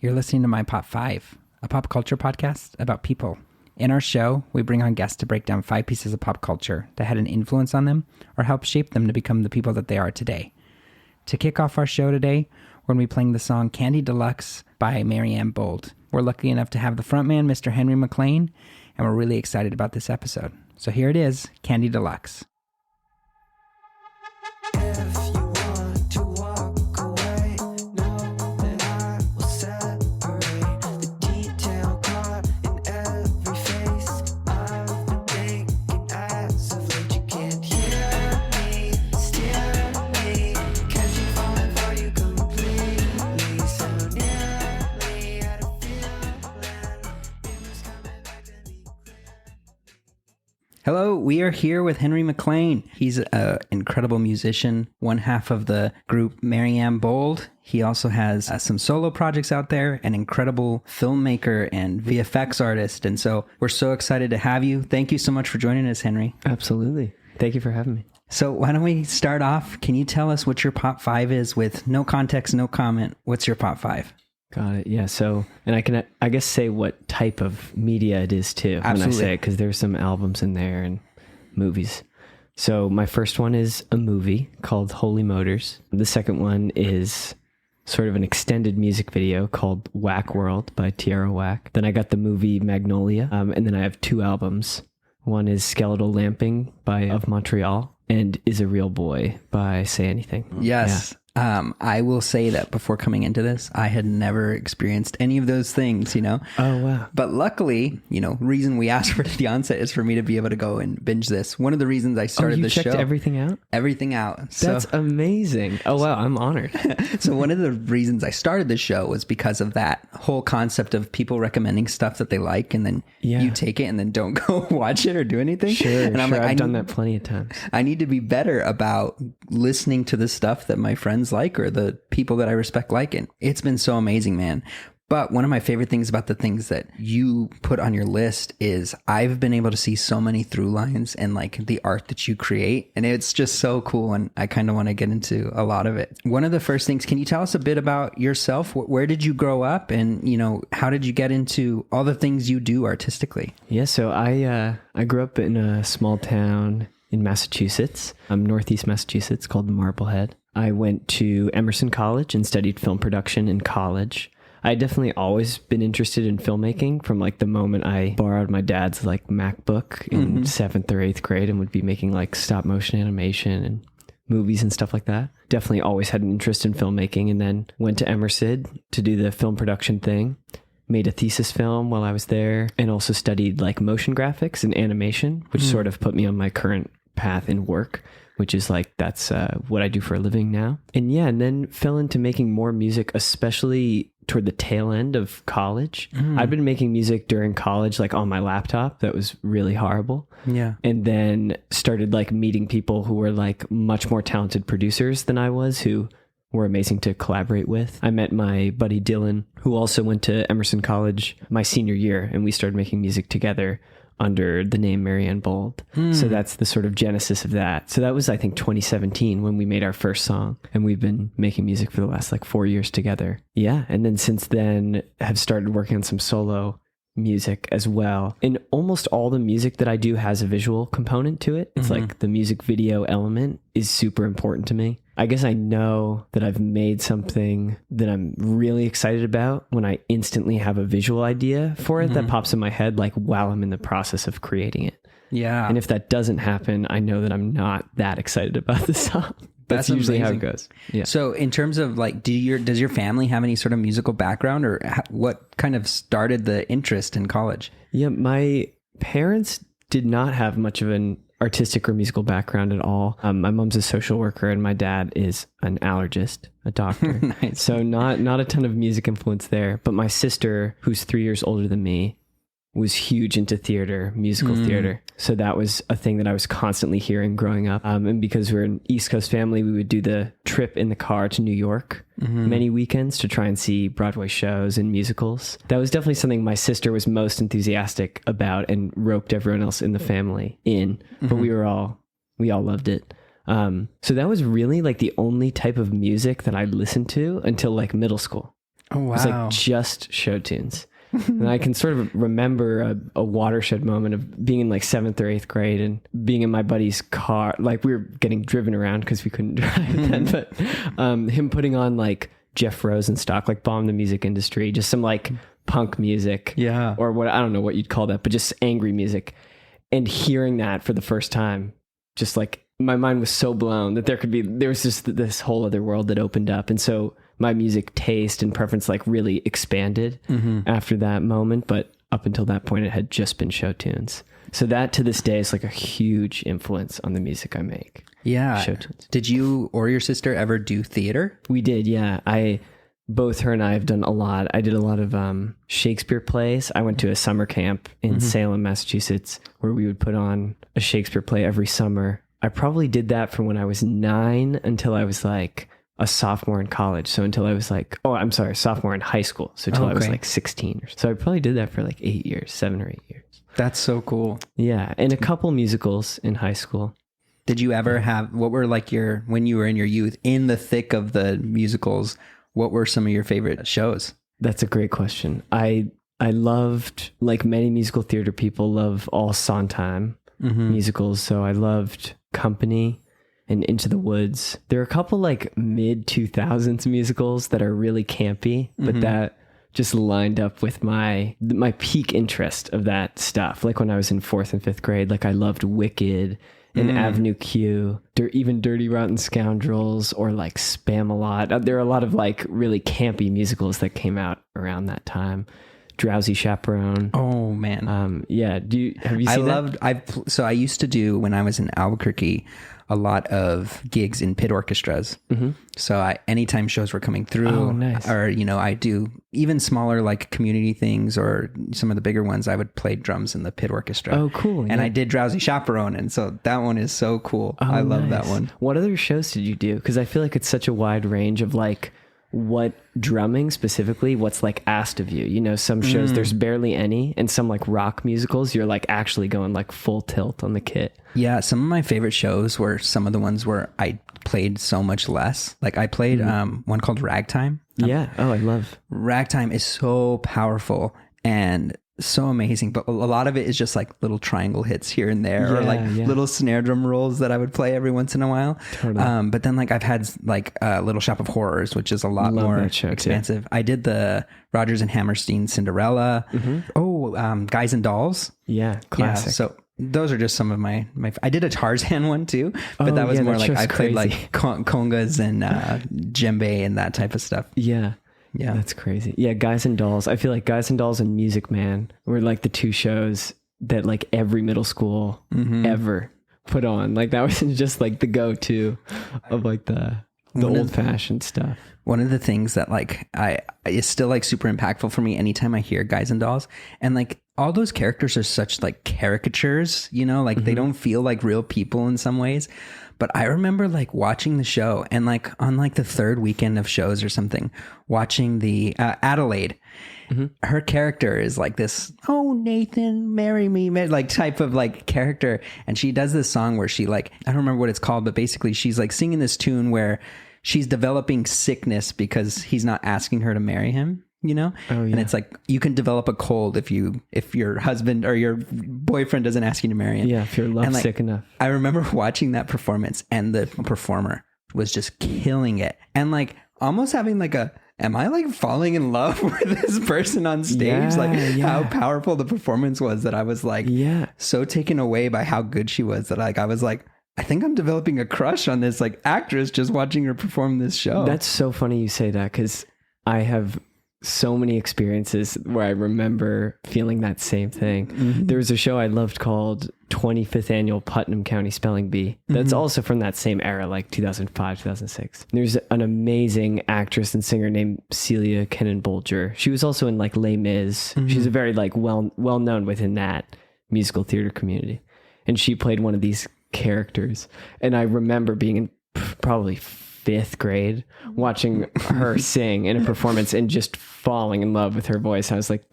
You're listening to My Pop 5, a pop culture podcast about people. In our show, we bring on guests to break down 5 pieces of pop culture that had an influence on them or helped shape them to become the people that they are today. To kick off our show today, we're going to be playing the song Candy Deluxe by Maryanne Bold. We're lucky enough to have the frontman, Mr. Henry MacLean, and we're really excited about this episode. So here it is, Candy Deluxe. Hello, we are here with Henry MacLean. He's an incredible musician, one half of the group Maryanne Bold. He also has some solo projects out there, an incredible filmmaker and VFX artist. And so we're so excited to have you. Thank you so much for joining us, Henry. Absolutely. Thank you for having me. So why don't we start off? Can you tell us what your Pop 5 is with no context, no comment? What's your Pop 5? Got it. Yeah. So, and I can, I guess, say what type of media it is too. Absolutely. When I say it, because there's some albums in there and movies. So my first one is a movie called Holy Motors. The second one is sort of an extended music video called Whack World by Tierra Whack. Then I got the movie Magnolia. And then I have 2 albums. One is Skeletal Lamping by Of Montreal and Is a Real Boy by Say Anything. Yes. Yeah. I will say that before coming into this, I had never experienced any of those things, you know? Oh, wow. But luckily, you know, reason we asked for the onset is for me to be able to go and binge this. One of the reasons I started the show. You checked everything out? Everything out. That's amazing. Oh, wow. I'm honored. So one of the reasons I started the show was because of that whole concept of people recommending stuff that they like, and then you take it and then don't go watch it or do anything. Sure. And I'm like, I've done that plenty of times. I need to be better about listening to the stuff that my friends like or the people that I respect like it. It's been so amazing, man. But one of my favorite things about the things that you put on your list is I've been able to see so many through lines and like the art that you create. And it's just so cool. And I kind of want to get into a lot of it. One of the first things, can you tell us a bit about yourself? Where did you grow up? And, you know, how did you get into all the things you do artistically? Yeah, so I grew up in a small town in Massachusetts, northeast Massachusetts, called Marblehead. I went to Emerson College and studied film production in college. I had definitely always been interested in filmmaking from like the moment I borrowed my dad's like MacBook in 7th or 8th grade and would be making like stop motion animation and movies and stuff like that. Definitely always had an interest in filmmaking, and then went to Emerson to do the film production thing. Made a thesis film while I was there, and also studied like motion graphics and animation, which sort of put me on my current path in work, which is like, that's what I do for a living now. And yeah, and then fell into making more music, especially toward the tail end of college. I'd been making music during college, like on my laptop. That was really horrible. Yeah. And then started like meeting people who were like much more talented producers than I was, who were amazing to collaborate with. I met my buddy Dylan, who also went to Emerson College my senior year, and we started making music together under the name Maryanne Bold. So that's the sort of genesis of that. So that was, I think, 2017 when we made our first song, and we've been making music for the last like 4 years together. Yeah. And then since then have started working on some solo music as well. And almost all the music that I do has a visual component to it. It's like the music video element is super important to me. I guess I know that I've made something that I'm really excited about when I instantly have a visual idea for it that pops in my head, like while I'm in the process of creating it. Yeah. And if that doesn't happen, I know that I'm not that excited about the song. That's usually amazing. how it goes. Yeah. So in terms of like, does your family have any sort of musical background, or what kind of started the interest in college? Yeah. My parents did not have much of an artistic or musical background at all. My mom's a social worker and my dad is an allergist, a doctor. Nice. So not a ton of music influence there. But my sister, who's 3 years older than me, was huge into theater, musical theater. So that was a thing that I was constantly hearing growing up. And because we're an East Coast family, we would do the trip in the car to New York many weekends to try and see Broadway shows and musicals. That was definitely something my sister was most enthusiastic about and roped everyone else in the family in. But we all loved it. So that was really like the only type of music that I listened to until like middle school. Oh, wow. It was like just show tunes. And I can sort of remember a watershed moment of being in like 7th or 8th grade and being in my buddy's car. Like we were getting driven around because we couldn't drive then, but him putting on like Jeff Rosenstock, like Bomb the Music Industry, just some like punk music. Yeah. Or what, I don't know what you'd call that, but just angry music. And hearing that for the first time, just like my mind was so blown that there was just this whole other world that opened up. And so my music taste and preference like really expanded after that moment. But up until that point, it had just been show tunes. So that to this day is like a huge influence on the music I make. Yeah. Show tunes. Did you or your sister ever do theater? We did. Yeah. Both her and I have done a lot. I did a lot of Shakespeare plays. I went to a summer camp in Salem, Massachusetts, where we would put on a Shakespeare play every summer. I probably did that from when I was 9 until I was like a sophomore in college. So until I was like, sophomore in high school. So until I was like 16. So I probably did that for like 8 years, 7 or 8 years. That's so cool. Yeah. And a couple musicals in high school. Did you ever what were like when you were in your youth, in the thick of the musicals, what were some of your favorite shows? That's a great question. I loved, like many musical theater people, love all Sondheim musicals. So I loved Company and Into the Woods. There are a couple like mid 2000s musicals that are really campy, but that just lined up with my peak interest of that stuff. Like when I was in 4th and 5th grade, like I loved Wicked and Avenue Q, even Dirty Rotten Scoundrels, or like Spam-A-Lot. There are a lot of like really campy musicals that came out around that time. Drowsy Chaperone. Oh man. Yeah. Have you seen that? So I used to do, when I was in Albuquerque, a lot of gigs in pit orchestras. So anytime shows were coming through, or, I do even smaller like community things or some of the bigger ones, I would play drums in the pit orchestra. Oh, cool. And I did Drowsy Chaperone. And so that one is so cool. I love that one. What other shows did you do? Because I feel like it's such a wide range of like, what drumming specifically, what's like asked of you. Some shows there's barely any, and some like rock musicals you're like actually going like full tilt on the kit. Yeah, some of my favorite shows were some of the ones where I played so much less. Like I played one called Ragtime. I love Ragtime. Is so powerful and so amazing, but a lot of it is just like little triangle hits here and there, or like little snare drum rolls that I would play every once in a while. Totally. But then like I've had like Little Shop of Horrors, which is a lot more expansive. I did the Rodgers and Hammerstein Cinderella. Guys and Dolls. Yeah, classic. Yeah, so those are just some of my I did a Tarzan one too, but that was more like I played like congas and djembe and that type of stuff. Yeah, that's crazy. Yeah, Guys and Dolls. I feel like Guys and Dolls and Music Man were like the two shows that like every middle school ever put on. Like that was just like the go-to of like the old-fashioned stuff. One of the things that like is still like super impactful for me anytime I hear Guys and Dolls, and like all those characters are such like caricatures, like they don't feel like real people in some ways. But I remember like watching the show and like on like the third weekend of shows or something, watching the Adelaide. Her character is like this, oh, Nathan, marry me, like type of like character. And she does this song where she like, I don't remember what it's called, but basically she's like singing this tune where she's developing sickness because he's not asking her to marry him. And it's like you can develop a cold if your husband or your boyfriend doesn't ask you to marry him. Yeah, if you're lovesick enough. I remember watching that performance, and the performer was just killing it, and like almost having like am I like falling in love with this person on stage? How powerful the performance was, that I was like so taken away by how good she was that like I was like, I think I'm developing a crush on this like actress just watching her perform this show. That's so funny you say that, because I have so many experiences where I remember feeling that same thing. There was a show I loved called 25th Annual Putnam County Spelling Bee. That's also from that same era, like 2005, 2006. There's an amazing actress and singer named Celia Kennan-Bolger. She was also in like Les Mis. She's a very like well known within that musical theater community. And she played one of these characters. And I remember being in probably 5th grade watching her sing in a performance and just falling in love with her voice. I was like,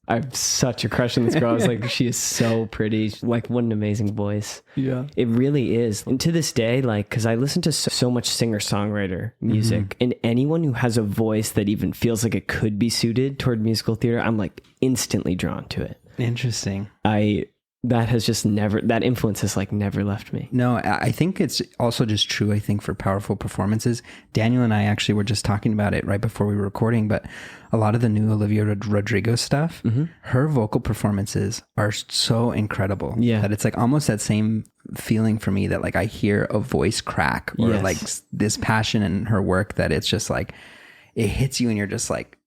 I have such a crush on this girl. I was like, she is so pretty. Like, what an amazing voice. Yeah. It really is. And to this day, like, because I listen to so much singer-songwriter music, and anyone who has a voice that even feels like it could be suited toward musical theater, I'm like instantly drawn to it. Interesting. That influence has like never left me. No, I think it's also just true. I think for powerful performances, Daniel and I actually were just talking about it right before we were recording, but a lot of the new Olivia Rodrigo stuff, her vocal performances are so incredible that it's like almost that same feeling for me that like I hear a voice crack or like this passion in her work that it's just like, it hits you and you're just like,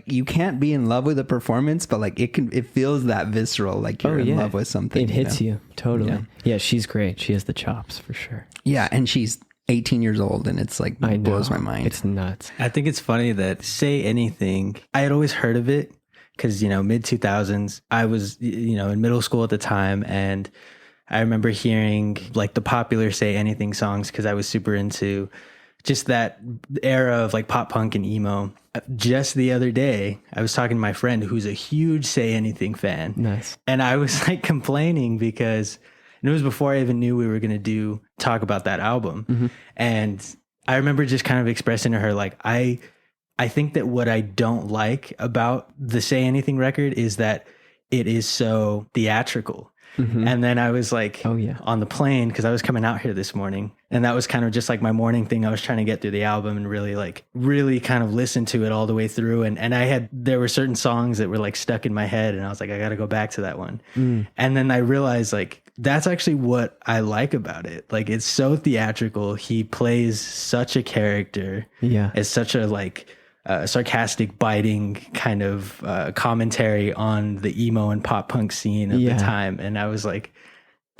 you can't be in love with a performance, but like it feels that visceral, like you're in love with something. It hits you totally. Yeah, she's great. She has the chops for sure. Yeah, and she's 18 years old and it's like blows my mind. It's nuts. I think it's funny that Say Anything, I had always heard of it because, mid 2000s, I was, in middle school at the time, and I remember hearing like the popular Say Anything songs because I was super into just that era of like pop punk and emo. Just the other day, I was talking to my friend who's a huge Say Anything fan. Nice. And I was like complaining because it was before I even knew we were going to talk about that album. And I remember just kind of expressing to her, like, I think that what I don't like about the Say Anything record is that it is so theatrical. And then I was like, on the plane, because I was coming out here this morning, and that was kind of just like my morning thing. I was trying to get through the album and really kind of listen to it all the way through. And there were certain songs that were like stuck in my head, and I was like, I got to go back to that one. And then I realized like, that's actually what I like about it. Like, it's so theatrical. He plays such a character. Yeah. It's such a like, sarcastic, biting kind of commentary on the emo and pop punk scene of the time. And I was like,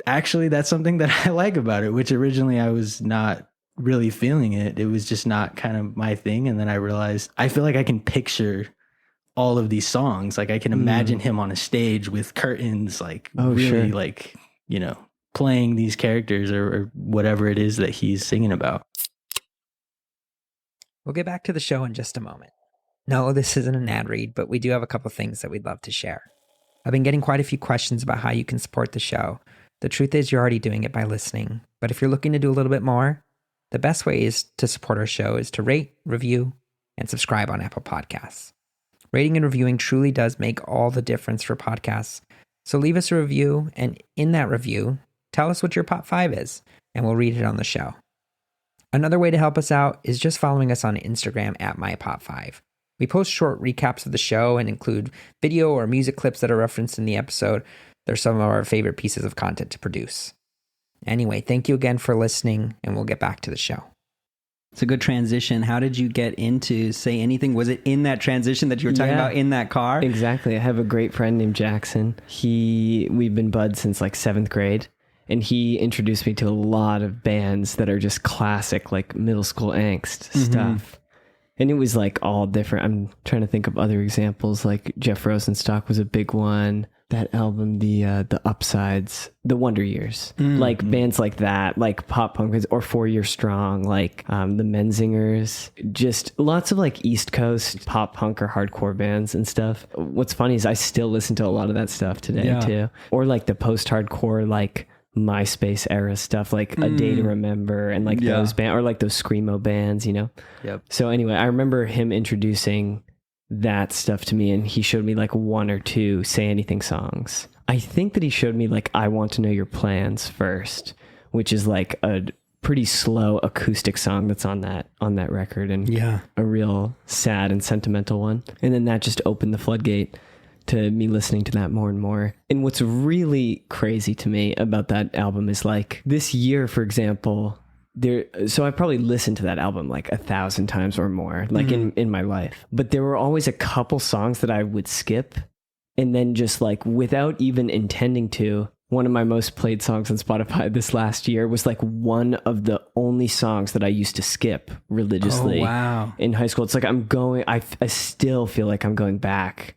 actually, that's something that I like about it, which originally I was not really feeling it. It was just not kind of my thing. And then I realized I feel like I can picture all of these songs. Like I can imagine him on a stage with curtains, like like, playing these characters or whatever it is that he's singing about. We'll get back to the show in just a moment. No, this isn't an ad read, but we do have a couple things that we'd love to share. I've been getting quite a few questions about how you can support the show. The truth is you're already doing it by listening, but if you're looking to do a little bit more, the best way is to support our show is to rate, review, and subscribe on Apple Podcasts. Rating and reviewing truly does make all the difference for podcasts. So leave us a review, and in that review, tell us what your Pop 5 is, and we'll read it on the show. Another way to help us out is just following us on Instagram at MyPop5. We post short recaps of the show and include video or music clips that are referenced in the episode. They're some of our favorite pieces of content to produce. Anyway, thank you again for listening, and we'll get back to the show. It's a good transition. How did you get into Say Anything? Was it in that transition that you were talking about in that car? Exactly. I have a great friend named Jackson. We've been buds since like 7th grade. And he introduced me to a lot of bands that are just classic, like middle school angst stuff. And it was like all different. I'm trying to think of other examples. Like Jeff Rosenstock was a big one. That album, the Upsides, the Wonder Years, like bands like that, like pop punk or 4 Year Strong, like the Menzingers, just lots of like East Coast pop punk or hardcore bands and stuff. What's funny is I still listen to a lot of that stuff today too. Or like the post-hardcore, like MySpace era stuff, like A Day to Remember and like those bands, or like those screamo bands, Yep. So anyway, I remember him introducing that stuff to me, and he showed me like 1 or 2 Say Anything songs. I think that he showed me like I Want to Know Your Plans first, which is like a pretty slow acoustic song that's on that record, and a real sad and sentimental one. And then that just opened the floodgate to me listening to that more and more. And what's really crazy to me about that album is like this year, for example, so I probably listened to that album like 1,000 times or more, like in my life. But there were always a couple songs that I would skip, and then just like without even intending to, one of my most played songs on Spotify this last year was like one of the only songs that I used to skip religiously in high school. It's like I still feel like I'm going back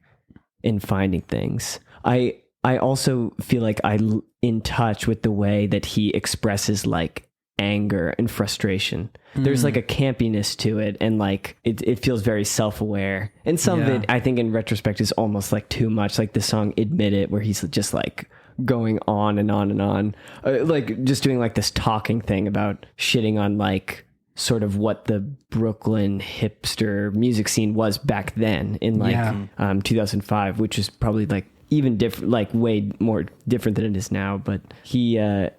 and finding things. I also feel like I'm in touch with the way that he expresses like anger and frustration. There's like a campiness to it, and like it feels very self-aware. And some of it, I think in retrospect, is almost like too much. Like the song Admit It, where he's just like going on and on and on, like just doing like this talking thing about shitting on like sort of what the Brooklyn hipster music scene was back then in like 2005, which is probably like even different, like way more different than it is now. But he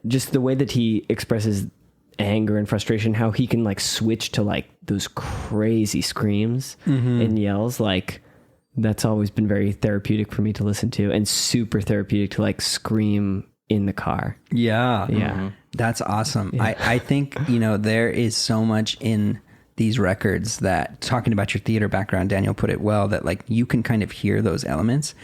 just the way that he expresses anger and frustration, how he can like switch to like those crazy screams and yells, like that's always been very therapeutic for me to listen to, and super therapeutic to like scream in the car. That's awesome. I think, you know, there is so much in these records that, talking about your theater background, Daniel put it well, that like you can kind of hear those elements,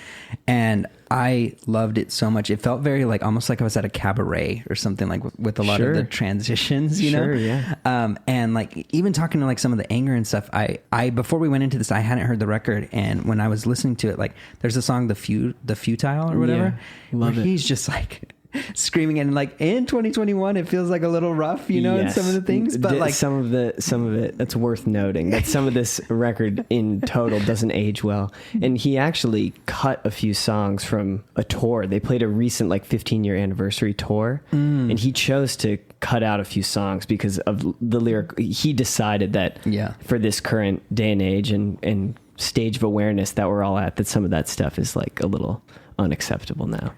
and I loved it so much. It felt very like almost like I was at a cabaret or something, like with a lot of the transitions, you know? And like even talking to like some of the anger and stuff, I before we went into this, I hadn't heard the record, and when I was listening to it, like there's a song, the Futile or whatever, where he's just like screaming, and like in 2021 it feels like a little rough, you know, in some of the things, but like some of it, that's worth noting that some of this record in total doesn't age well. And he actually cut a few songs from a tour. They played a recent like 15-year anniversary tour, and he chose to cut out a few songs because of the lyric. He decided that for this current day and age and stage of awareness that we're all at, that some of that stuff is like a little unacceptable now,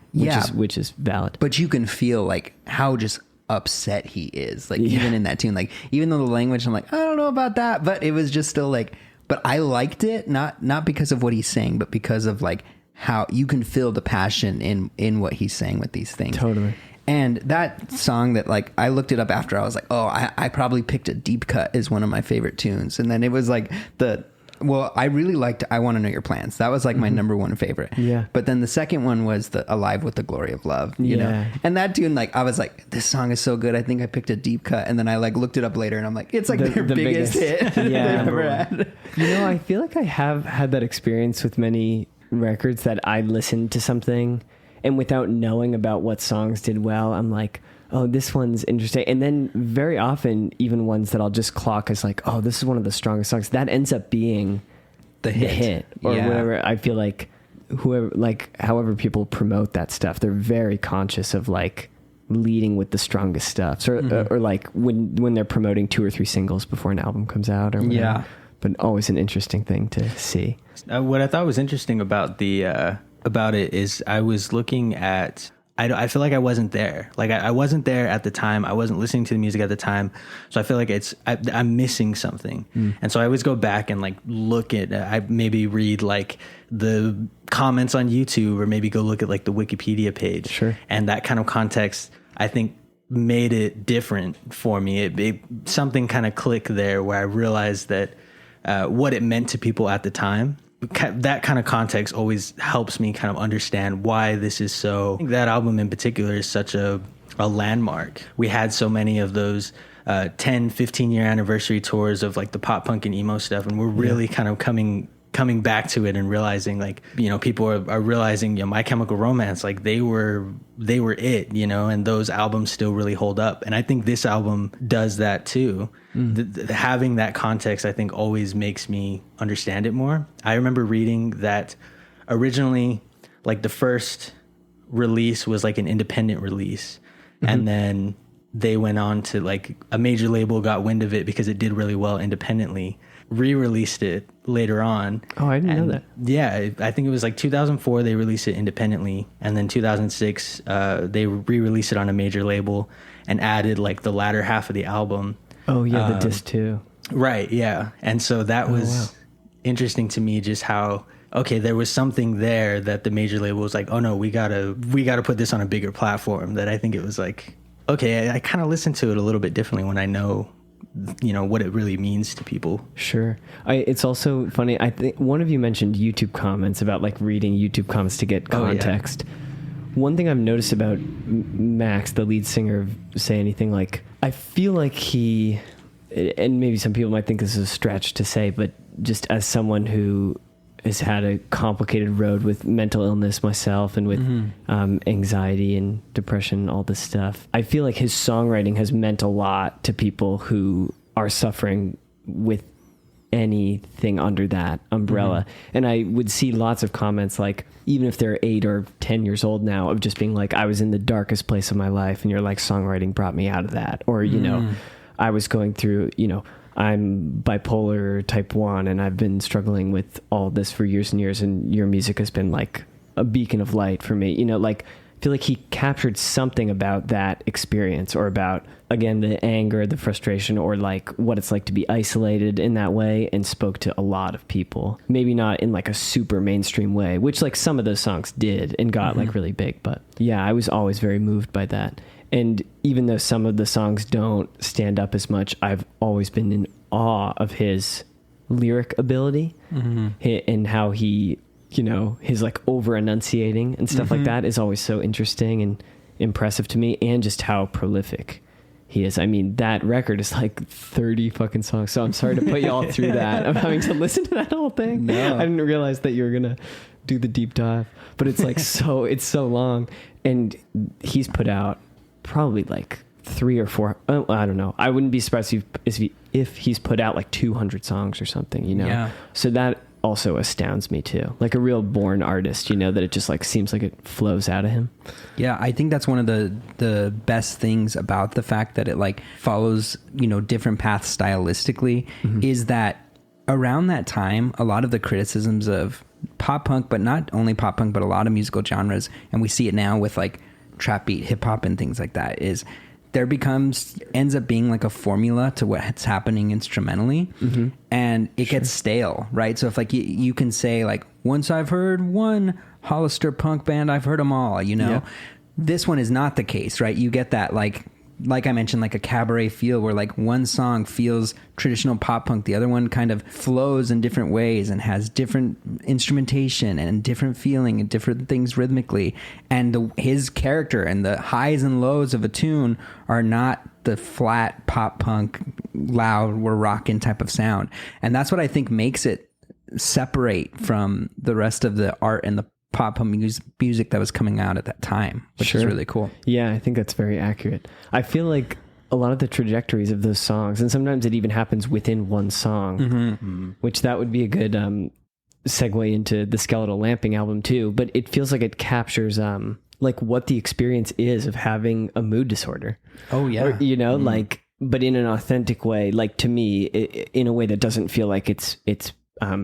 which is valid. But you can feel like how just upset he is, like even in that tune, like even though the language, I'm like, I don't know about that, but it was just still like, but I liked it, not because of what he's saying, but because of like how you can feel the passion in what he's saying with these things. Totally. And that song that like I looked it up after, I was like, oh, I probably picked a Deep Cut as one of my favorite tunes, and then it was like I really liked I Want to Know Your Plans. That was like my number one favorite. Yeah. But then the second one was the Alive with the Glory of Love, you know? And that tune, like, I was like, this song is so good. I think I picked a Deep Cut. And then I like looked it up later, and I'm like, it's like their biggest hit they've ever had. You know, I feel like I have had that experience with many records that I listened to something, and without knowing about what songs did well, I'm like, oh, this one's interesting. And then very often, even ones that I'll just clock as like, oh, this is one of the strongest songs, that ends up being the hit or whatever. I feel like however people promote that stuff, they're very conscious of like leading with the strongest stuff, or like when they're promoting 2 or 3 singles before an album comes out or whatever. But always an interesting thing to see. What I thought was interesting about about it is I was looking at, I feel like I wasn't there. Like I wasn't there at the time. I wasn't listening to the music at the time. So I feel like I'm missing something. And so I always go back and like look at, I maybe read like the comments on YouTube, or maybe go look at like the Wikipedia page. Sure. And that kind of context, I think, made it different for me. Something kind of clicked there where I realized that what it meant to people at the time. That kind of context always helps me kind of understand why this is so. I think that album in particular is such a landmark. We had so many of those 10, 15-year anniversary tours of like the pop punk and emo stuff, and we're really kind of coming back to it and realizing, like, you know, people are realizing, you know, My Chemical Romance, like they were it, you know, and those albums still really hold up. And I think this album does that too. Having that context, I think, always makes me understand it more. I remember reading that originally, like the first release was like an independent release, and then they went on to like a major label got wind of it because it did really well independently, re-released it later on. Oh, I didn't know that. Yeah, I think it was like 2004 they released it independently, and then 2006 they re-released it on a major label and added like the latter half of the album. Oh yeah, the disc too. Right, yeah. And so that was interesting to me, just how, okay, there was something there that the major label was like, oh no, we gotta put this on a bigger platform. That I think it was like, okay, I kind of listen to it a little bit differently when I know, you know, what it really means to people. Sure. It's also funny, I think one of you mentioned YouTube comments, about like reading YouTube comments to get context. One thing I've noticed about Max, the lead singer of Say Anything, like, I feel like he, and maybe some people might think this is a stretch to say, but just as someone who has had a complicated road with mental illness myself and with anxiety and depression, all this stuff. I feel like his songwriting has meant a lot to people who are suffering with anything under that umbrella. And I would see lots of comments, like, even if they're 8 or 10 years old now, of just being like, I was in the darkest place of my life and you're like, songwriting brought me out of that. Or, you know, I was going through, you know, I'm bipolar type 1 and I've been struggling with all this for years and years, and your music has been like a beacon of light for me. You know, like, I feel like he captured something about that experience, or about, again, the anger, the frustration, or like what it's like to be isolated in that way, and spoke to a lot of people. Maybe not in like a super mainstream way, which like some of those songs did and got like really big. But yeah, I was always very moved by that. And even though some of the songs don't stand up as much, I've always been in awe of his lyric ability and how he, you know, his like over enunciating and stuff like that is always so interesting and impressive to me, and just how prolific he is. I mean, that record is like 30 fucking songs. So I'm sorry to put you all through that. I'm having to listen to that whole thing. No. I didn't realize that you were going to do the deep dive, but it's like, it's so long. And he's put out probably like 3 or 4, I don't know. I wouldn't be surprised if he's put out like 200 songs or something, you know? Yeah. So that also astounds me too. Like a real born artist, you know, that it just like seems like it flows out of him. Yeah, I think that's one of the best things about the fact that it like follows, you know, different paths stylistically, is that around that time, a lot of the criticisms of pop punk, but not only pop punk, but a lot of musical genres, and we see it now with like trap beat hip hop and things like that, is there ends up being like a formula to what's happening instrumentally, and it gets stale, right? So if like you can say like, once I've heard one Hollister punk band, I've heard them all, you know. Yeah. This one is not the case, right? You get that like I mentioned, like a cabaret feel, where like one song feels traditional pop punk, the other one kind of flows in different ways and has different instrumentation and different feeling and different things rhythmically. And his character and the highs and lows of a tune are not the flat pop punk, loud, we're rocking type of sound. And that's what I think makes it separate from the rest of the art and the pop punk music that was coming out at that time, which is really cool. Yeah, I think that's very accurate. I feel like a lot of the trajectories of those songs, and sometimes it even happens within one song, which that would be a good segue into the Skeletal Lamping album too. But it feels like it captures like what the experience is of having a mood disorder. Oh yeah. Or, you know, like, but in an authentic way, like to me, in a way that doesn't feel like it's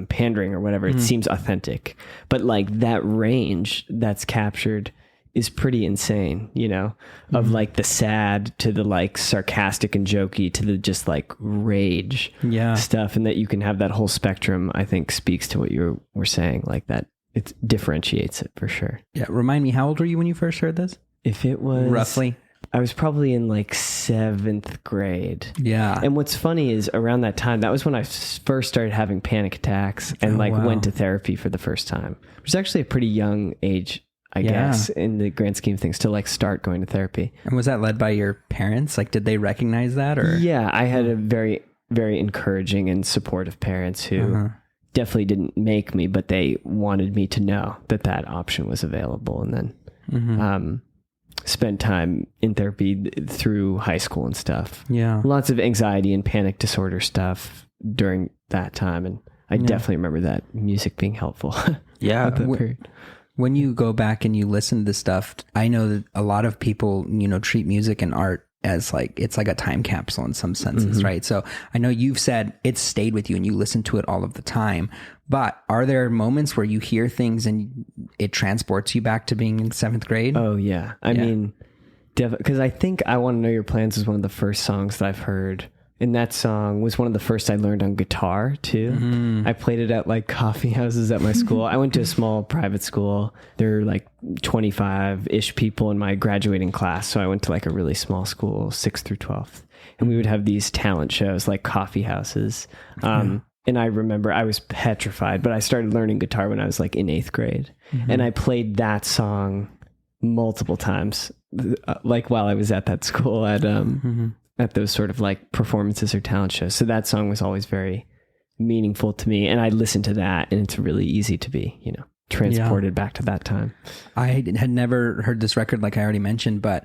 pandering or whatever. It seems authentic, but like that range that's captured is pretty insane, you know, of like the sad to the like sarcastic and jokey to the just like rage stuff. And that you can have that whole spectrum, I think speaks to what you were saying, like that it differentiates it for sure. Yeah. Remind me, how old were you when you first heard this? If it was roughly, I was probably in like 7th grade. Yeah. And what's funny is around that time, that was when I first started having panic attacks and went to therapy for the first time, which is actually a pretty young age, I guess, in the grand scheme of things, to like start going to therapy. And was that led by your parents? Like, did they recognize that? Or yeah, I had a very, very encouraging and supportive parents who definitely didn't make me, but they wanted me to know that that option was available. And then, spent time in therapy through high school and stuff. Yeah. Lots of anxiety and panic disorder stuff during that time. And I definitely remember that music being helpful. Yeah. When you go back and you listen to this stuff, I know that a lot of people, you know, treat music and art as like, it's like a time capsule in some senses, right? So I know you've said it's stayed with you and you listen to it all of the time, but are there moments where you hear things and it transports you back to being in 7th grade? Oh yeah. I mean, because I think I Want to Know Your Plans was one of the first songs that I've heard. And that song was one of the first I learned on guitar too. I played it at like coffee houses at my school. I went to a small private school. There were like 25-ish people in my graduating class. So I went to like a really small school, 6th through 12th. And we would have these talent shows like coffee houses. And I remember I was petrified, but I started learning guitar when I was like in 8th grade. And I played that song multiple times, like while I was at that school at those sort of like performances or talent shows. So that song was always very meaningful to me. And I listen to that and it's really easy to be, you know, transported back to that time. I had never heard this record, like I already mentioned, but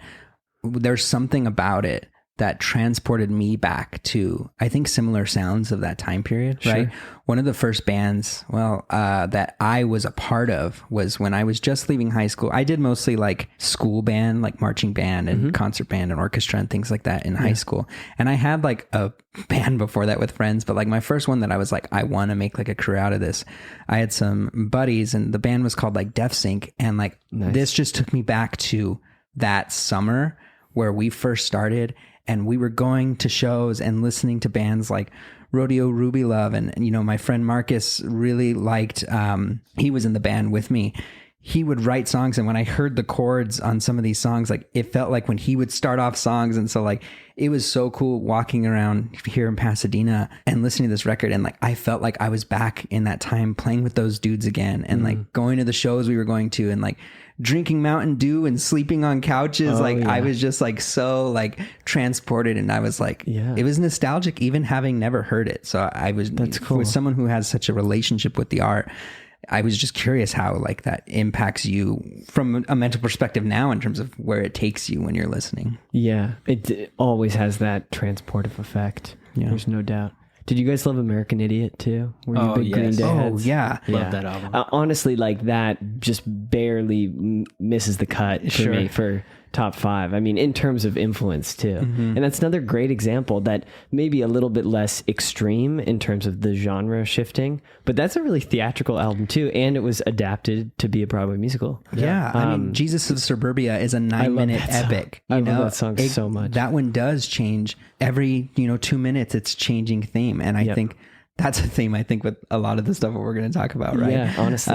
there's something about it that transported me back to, I think, similar sounds of that time period, right? One of the first bands, that I was a part of was when I was just leaving high school. I did mostly like school band, like marching band and concert band and orchestra and things like that in high school. And I had like a band before that with friends, but like my first one that I was like, I want to make like a career out of this. I had some buddies and the band was called like Deaf Sync. And like, this just took me back to that summer where we first started. And we were going to shows and listening to bands like Rodeo Ruby Love. And you know, my friend Marcus really liked, he was in the band with me. He would write songs. And when I heard the chords on some of these songs, like it felt like when he would start off songs. And so like, it was so cool walking around here in Pasadena and listening to this record. And like, I felt like I was back in that time playing with those dudes again and like going to the shows we were going to and like drinking Mountain Dew and sleeping on couches. I was just like so like transported and I was like, it was nostalgic even having never heard it. So I was, that's cool. With someone who has such a relationship with the art, I was just curious how like that impacts you from a mental perspective now in terms of where it takes you when you're listening. Yeah, it always has that transportive effect. Yeah. There's no doubt. Did you guys love American Idiot too? Were you big Green Day heads? Love that album. Honestly, like that just barely misses the cut for me for top 5. I mean, in terms of influence too. And that's another great example that maybe a little bit less extreme in terms of the genre shifting, but that's a really theatrical album too. And it was adapted to be a Broadway musical. Yeah. I mean, Jesus of Suburbia is a 9-minute epic. I love that song so much. That one does change every, 2 minutes. It's changing theme. And I think that's a theme, I think, with a lot of the stuff that we're going to talk about, right? Yeah, honestly.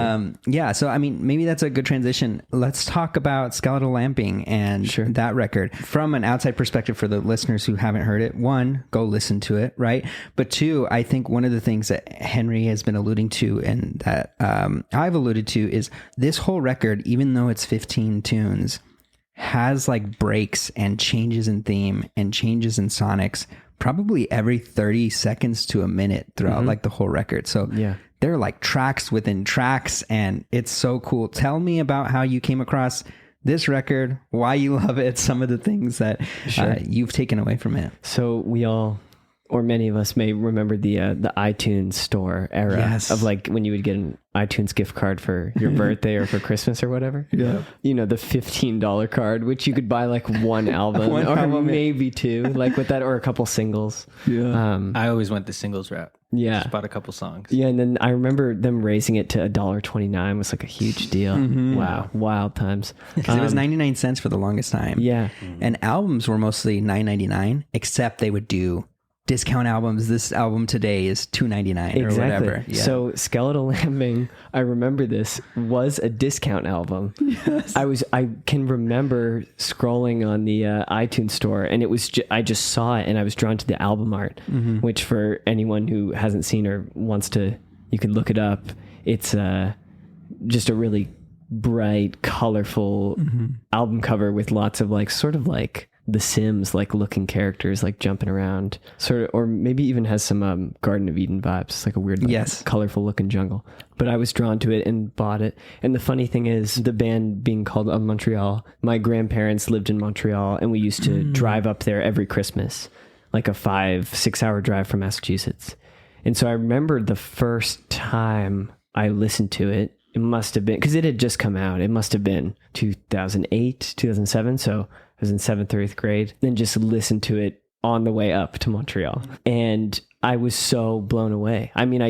So, I mean, maybe that's a good transition. Let's talk about Skeletal Lamping and that record. From an outside perspective for the listeners who haven't heard it, 1, go listen to it, right? But 2, I think one of the things that Henry has been alluding to and that I've alluded to is this whole record, even though it's 15 tunes, has like breaks and changes in theme and changes in sonics probably every 30 seconds to a minute throughout like the whole record. So they're like tracks within tracks and it's so cool. Tell me about how you came across this record, why you love it, some of the things that you've taken away from it. So we all, or many of us may remember the iTunes store era of like when you would get an iTunes gift card for your birthday or for Christmas or whatever. Yeah. You know, the $15 card, which you could buy like one album or maybe 2, like with that, or a couple singles. Yeah. I always went the singles route. Yeah. Just bought a couple songs. Yeah. And then I remember them raising it to $1.29 was like a huge deal. Wow. Wild times. Because it was 99 cents for the longest time. Yeah. And albums were mostly $9.99, except they would do discount albums. This album today is $2.99 or whatever. Yeah. So Skeletal Lamping, I remember this, was a discount album. Yes. I can remember scrolling on the iTunes store and it was I just saw it and I was drawn to the album art, which for anyone who hasn't seen or wants to, you can look it up. It's just a really bright, colorful album cover with lots of like sort of like The Sims like looking characters like jumping around, sort of, or maybe even has some Garden of Eden vibes. It's like a weird, like, colorful looking jungle. But I was drawn to it and bought it. And the funny thing is, the band being called Montreal, my grandparents lived in Montreal, and we used to drive up there every Christmas, like a 5-6 hour drive from Massachusetts. And so I remember the first time I listened to it. It must have been because it had just come out. It must have been 2008, 2007. So I was in 7th or 8th grade, then just listened to it on the way up to Montreal. And I was so blown away. I mean,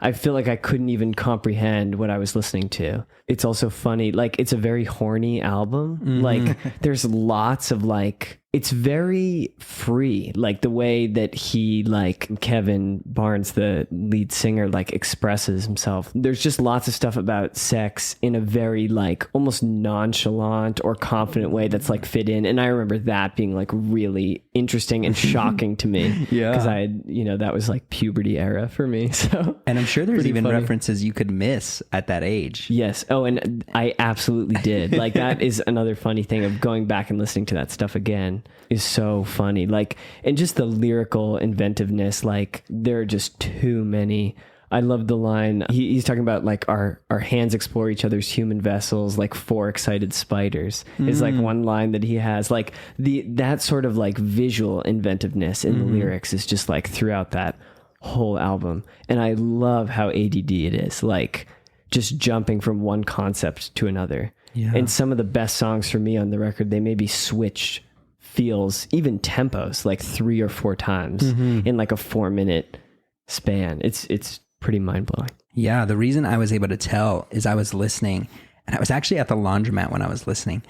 I feel like I couldn't even comprehend what I was listening to. It's also funny, like it's a very horny album. Like there's lots of like, it's very free, like the way that he, like Kevin Barnes, the lead singer, like expresses himself. There's just lots of stuff about sex in a very like almost nonchalant or confident way that's like fit in. And I remember that being like really interesting and shocking to me. Yeah. Because I had, that was like puberty era for me. So, and I'm sure there's even references you could miss at that age. Yes. Oh, and I absolutely did. Like that is another funny thing of going back and listening to that stuff again. is so funny. Like, and just the lyrical inventiveness, like there are just too many. I love the line. He's talking about like our hands explore each other's human vessels like four excited spiders is like one line that he has. Like that sort of like visual inventiveness in the lyrics is just like throughout that whole album. And I love how ADD it is, like just jumping from one concept to another. Yeah. And some of the best songs for me on the record, they maybe switch feels, even tempos, like 3 or 4 times in like a 4-minute span. It's pretty mind-blowing. Yeah, the reason I was able to tell is I was listening, and I was actually at the laundromat when I was listening.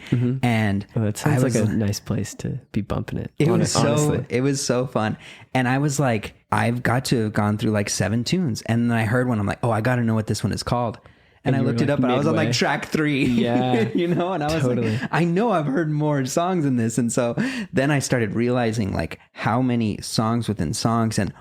And that sounds like a nice place to be bumping it. It was so fun. And I was like, I've got to have gone through like 7 tunes. And then I heard one, I'm like, oh, I got to know what this one is called. And I looked it up and I was on like track 3, yeah, you know, and I was like, I know I've heard more songs in this. And so then I started realizing like how many songs within songs, and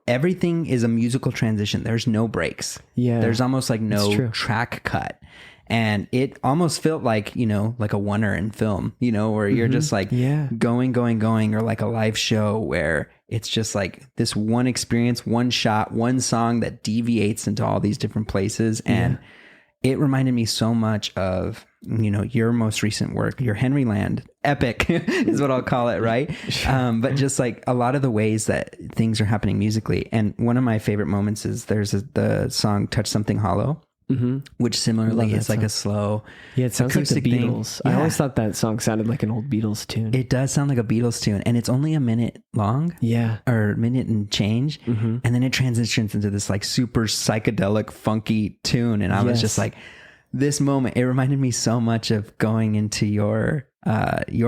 everything is a musical transition. There's no breaks. Yeah. There's almost like no track cut. And it almost felt like, you know, like a oneer in film, you know, where you're just like going, or like a live show where it's just like this one experience, one shot, one song that deviates into all these different places. And it reminded me so much of, you know, your most recent work, your Henry Land epic is what I'll call it. Right. But just like a lot of the ways that things are happening musically. And one of my favorite moments is there's the song Touch Something Hollow. Which similarly is like a slow, it sounds like the Beatles. I always thought that song sounded like an old Beatles tune. It does sound like a Beatles tune, and it's only a minute long, or a minute and change, and then it transitions into this like super psychedelic, funky tune, and I was just like, this moment, it reminded me so much of going into your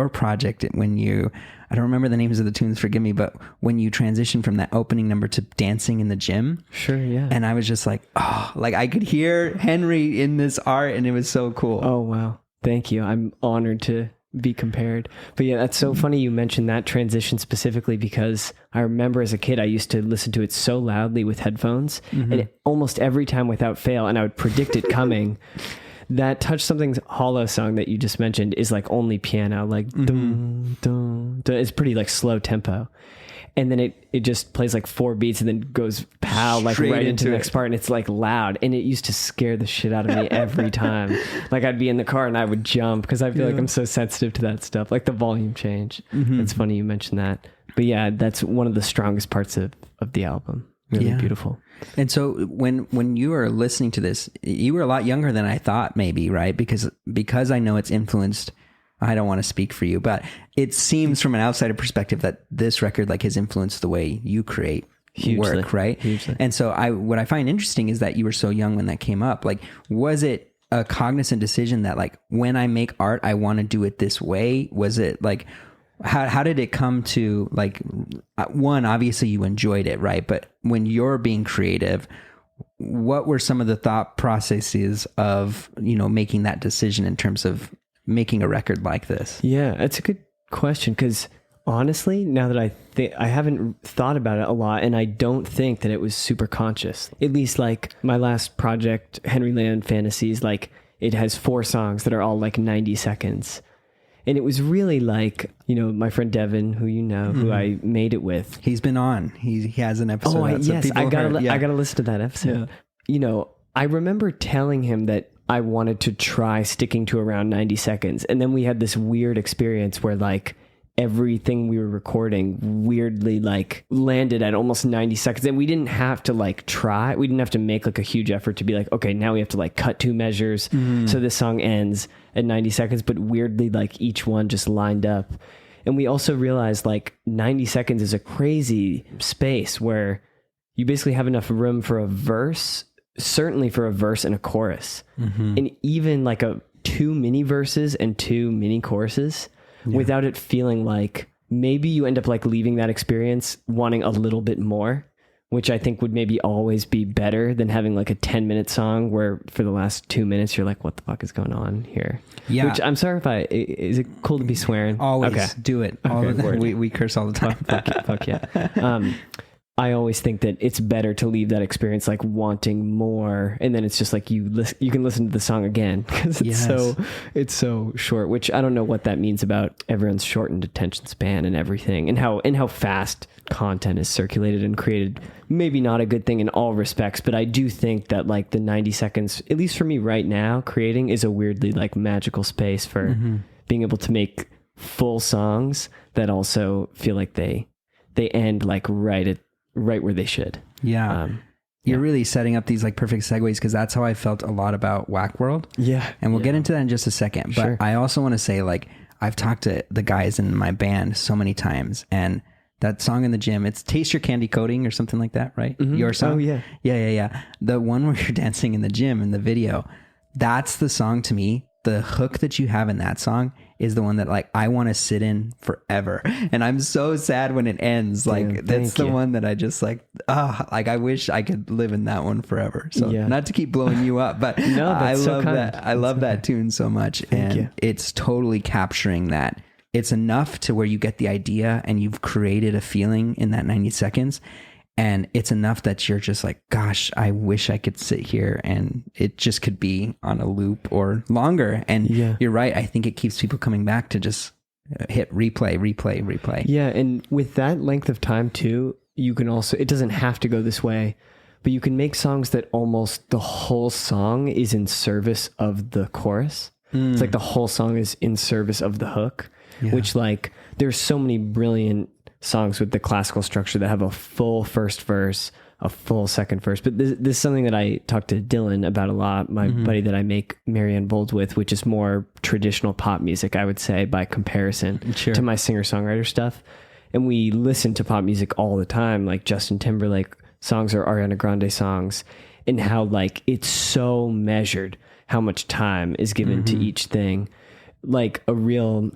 project when you, I don't remember the names of the tunes, forgive me, but when you transition from that opening number to dancing in the gym. Sure, yeah. And I was just like, oh, like I could hear Henry in this art, and it was so cool. Oh, wow. Thank you. I'm honored to be compared. But yeah, that's so funny you mentioned that transition specifically, because I remember as a kid, I used to listen to it so loudly with headphones, and almost every time without fail, and I would predict it coming. That Touch Something Hollow song that you just mentioned is like only piano, like dun, dun, dun. It's pretty like slow tempo. And then it just plays like 4 beats and then goes pow, like right into the next part. And it's like loud. And it used to scare the shit out of me every time. Like I'd be in the car and I would jump because I feel like I'm so sensitive to that stuff, like the volume change. It's funny you mentioned that. But yeah, that's one of the strongest parts of the album. Really beautiful. And so when you were listening to this, you were a lot younger than I thought, maybe, right? Because I know it's influenced, I don't want to speak for you, but it seems from an outsider perspective that this record like has influenced the way you create work, right? Hugely. And so what I find interesting is that you were so young when that came up. Like, was it a cognizant decision that like, when I make art, I want to do it this way? Was it like, how did it come to like, one, obviously you enjoyed it, right? But when you're being creative, what were some of the thought processes of, you know, making that decision in terms of making a record like this? Yeah, that's a good question, because honestly, now that I haven't thought about it a lot, and I don't think that it was super conscious. At least like my last project, Henry Land Fantasies, like it has 4 songs that are all like 90 seconds. And it was really like, you know, my friend Devin, who you know, who I made it with. He's been on. He has an episode. Oh, yes. I gotta listen to that episode. Yeah. You know, I remember telling him that I wanted to try sticking to around 90 seconds. And then we had this weird experience where like everything we were recording weirdly like landed at almost 90 seconds. And we didn't have to like try. We didn't have to make like a huge effort to be like, okay, now we have to like cut 2 measures. So this song ends at 90 seconds, but weirdly like each one just lined up. And we also realized like 90 seconds is a crazy space where you basically have enough room for a verse, certainly for a verse and a chorus. And even like 2 mini verses and 2 mini choruses. Without it feeling like maybe you end up like leaving that experience wanting a little bit more, which I think would maybe always be better than having like a 10-minute song where for the last 2 minutes you're like, what the fuck is going on here? Yeah. Which I'm sorry is it cool to be swearing? Always. Okay. Do it. Okay, we curse all the time. Fuck yeah. I always think that it's better to leave that experience like wanting more, and then it's just like you can listen to the song again because it's so short. Which I don't know what that means about everyone's shortened attention span and everything, and how fast content is circulated and created. Maybe not a good thing in all respects, but I do think that like the 90 seconds, at least for me right now, creating is a weirdly like magical space for being able to make full songs that also feel like they end like right where they should. Yeah. You're really setting up these like perfect segues, because that's how I felt a lot about Whack World. Yeah. And we'll get into that in just a second. But Sure. I also want to say, like, I've talked to the guys in my band so many times, and that song in the gym, it's Taste Your Candy Coating or something like that, right? Your song? Oh, yeah. Yeah. The one where you're dancing in the gym in the video, that's the song to me. The hook that you have in that song is the one that like I want to sit in forever. And I'm so sad when it ends. Like that's the one that I just like, like I wish I could live in that one forever. So not to keep blowing you up, but no, I so love kind. that. I love that tune so much. And it's totally capturing that. It's enough to where you get the idea and you've created a feeling in that 90 seconds. And it's enough that you're just like, gosh, I wish I could sit here and it just could be on a loop or longer. And you're right. I think it keeps people coming back to just hit replay. Yeah. And with that length of time too, you can also, it doesn't have to go this way, but you can make songs that almost the whole song is in service of the chorus. It's like the whole song is in service of the hook, which like there's so many brilliant songs with the classical structure that have a full first verse, a full second verse. But this is something that I talk to Dylan about a lot, my buddy that I make Maryanne Bold with, which is more traditional pop music, I would say, by comparison to my singer-songwriter stuff. And we listen to pop music all the time, like Justin Timberlake songs or Ariana Grande songs, and how like it's so measured how much time is given to each thing. Like a real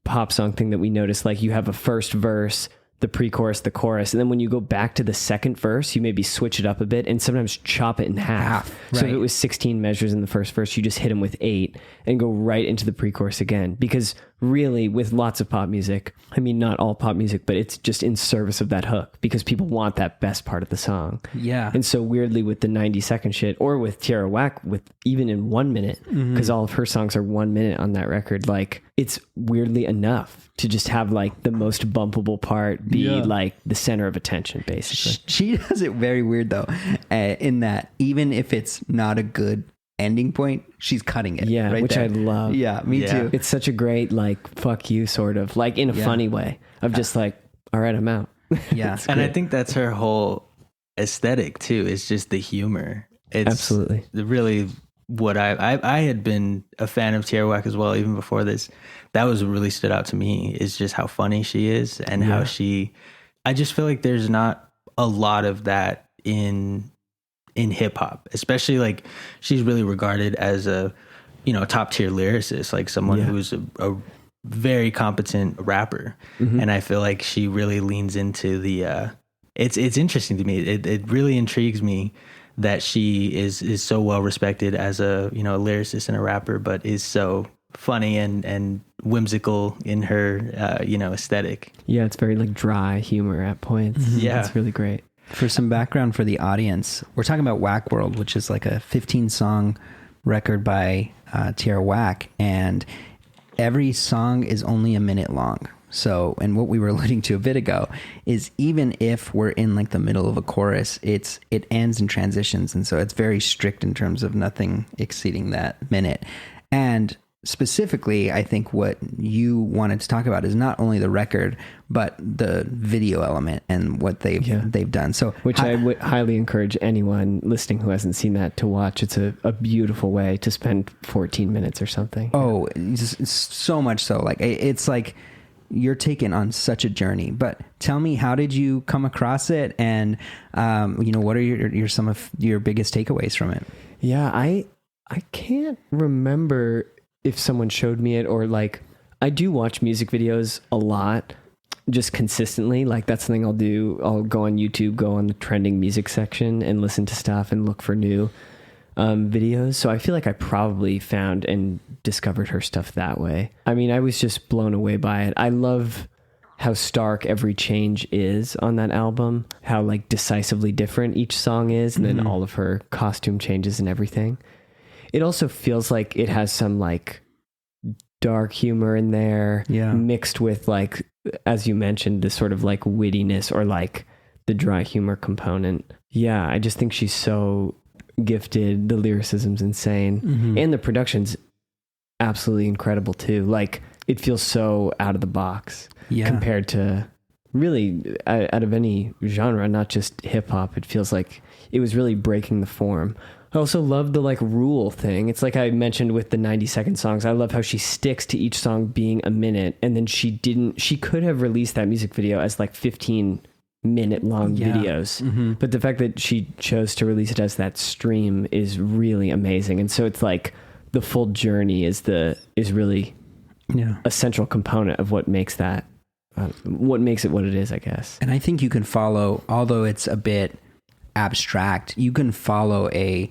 pop song thing that we noticed, like you have a first verse, the pre-chorus, the chorus, and then when you go back to the second verse, you maybe switch it up a bit and sometimes chop it in half. So if it was 16 measures in the first verse, you just hit them with 8 and go right into the pre-chorus again. Because really, with lots of pop music, I mean, not all pop music, but it's just in service of that hook because people want that best part of the song. Yeah. And so weirdly with the 90-second shit, or with Tierra Whack, with even in 1 minute, because all of her songs are 1 minute on that record, like it's weirdly enough to just have like the most bumpable part be like the center of attention, basically. She does it very weird though, in that even if it's not a good ending point, she's cutting it. Yeah, right which there. I love. Yeah, me too. It's such a great like fuck you sort of, like in a funny way of just like, all right, I'm out. Yeah. And I think that's her whole aesthetic too, is just the humor. It's absolutely really what I had been a fan of Tierra Whack as well, even before this. That was what really stood out to me, is just how funny she is and how I just feel like there's not a lot of that in hip hop, especially like she's really regarded as a top tier lyricist, like someone who's a very competent rapper. And I feel like she really leans into the it's interesting to me. It really intrigues me that she is so well respected as a lyricist and a rapper, but is so funny and whimsical in her aesthetic. Yeah, it's very like dry humor at points. Yeah, it's really great. For some background for the audience, we're talking about Whack World, which is like a 15-song record by Tierra Whack, and every song is only a minute long. So, and what we were alluding to a bit ago is even if we're in like the middle of a chorus, it ends in transitions, and so it's very strict in terms of nothing exceeding that minute. And specifically, I think what you wanted to talk about is not only the record, but the video element and what they've done. So, which I would highly encourage anyone listening who hasn't seen that to watch. It's a beautiful way to spend 14 minutes or something. Oh, it's so much so. Like it's like you're taken on such a journey. But tell me, how did you come across it, and what are some of your biggest takeaways from it? Yeah, I can't remember if someone showed me it, or like I do watch music videos a lot, just consistently. Like that's something I'll do. I'll go on YouTube, go on the trending music section and listen to stuff and look for new videos. So I feel like I probably found and discovered her stuff that way. I mean, I was just blown away by it. I love how stark every change is on that album, how like decisively different each song is, and then all of her costume changes and everything. It also feels like it has some like dark humor in there, mixed with like, as you mentioned, this sort of like wittiness or like the dry humor component. Yeah, I just think she's so gifted. The lyricism's insane, and the production's absolutely incredible too. Like, it feels so out of the box compared to really out of any genre, not just hip hop. It feels like it was really breaking the form. I also love the like rule thing. It's like I mentioned with the 90-second songs. I love how she sticks to each song being a minute, and then she could have released that music video as like 15-minute long videos. But the fact that she chose to release it as that stream is really amazing. And so it's like the full journey is really a central component of what makes that, what makes it what it is, I guess. And I think you can follow, although it's a bit abstract, you can follow a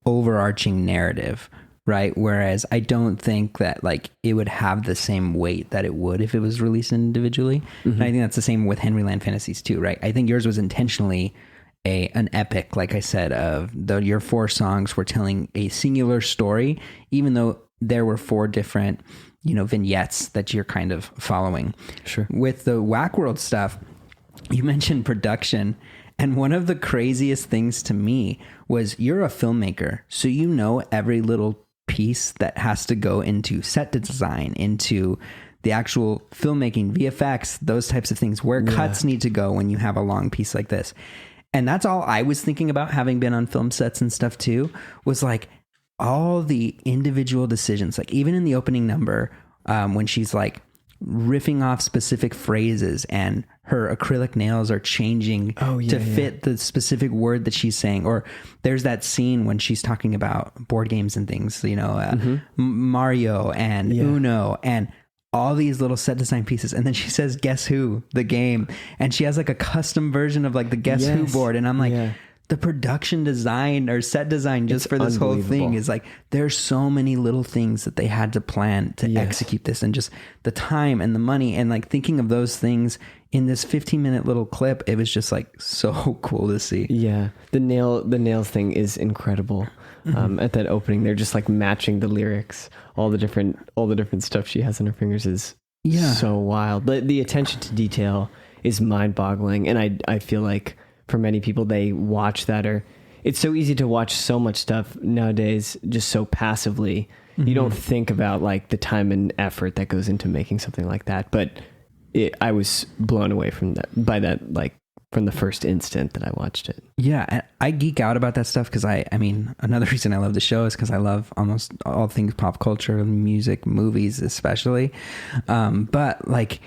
overarching narrative, right? Whereas I don't think that like it would have the same weight that it would if it was released individually. And I think that's the same with Henryland Fantasies too, right? I think yours was intentionally an epic, like I said, of your 4 songs were telling a singular story, even though there were 4 different, vignettes that you're kind of following. Sure. With the Whack World stuff, you mentioned production. And one of the craziest things to me was you're a filmmaker. So every little piece that has to go into set design, into the actual filmmaking, VFX, those types of things, where cuts need to go when you have a long piece like this. And that's all I was thinking about, having been on film sets and stuff too, was like all the individual decisions. Like even in the opening number, when she's like riffing off specific phrases and her acrylic nails are changing to fit the specific word that she's saying. Or there's that scene when she's talking about board games and things, Mario and Uno and all these little set design pieces. And then she says, Guess Who, the game. And she has like a custom version of like the Guess Who board. And I'm like, the production design or set design just for this whole thing is like, there's so many little things that they had to plan to execute this, and just the time and the money, and like thinking of those things in this 15-minute little clip. It was just like so cool to see. Yeah. The nails thing is incredible. At that opening, they're just like matching the lyrics. All the different stuff she has in her fingers is so wild. But the attention to detail is mind boggling. And I feel like for many people, they watch that, or it's so easy to watch so much stuff nowadays just so passively. You don't think about like the time and effort that goes into making something like that. But I was blown away by that, like from the first instant that I watched it. Yeah. And I geek out about that stuff because I mean, another reason I love the show is because I love almost all things pop culture, music, movies, especially. But like,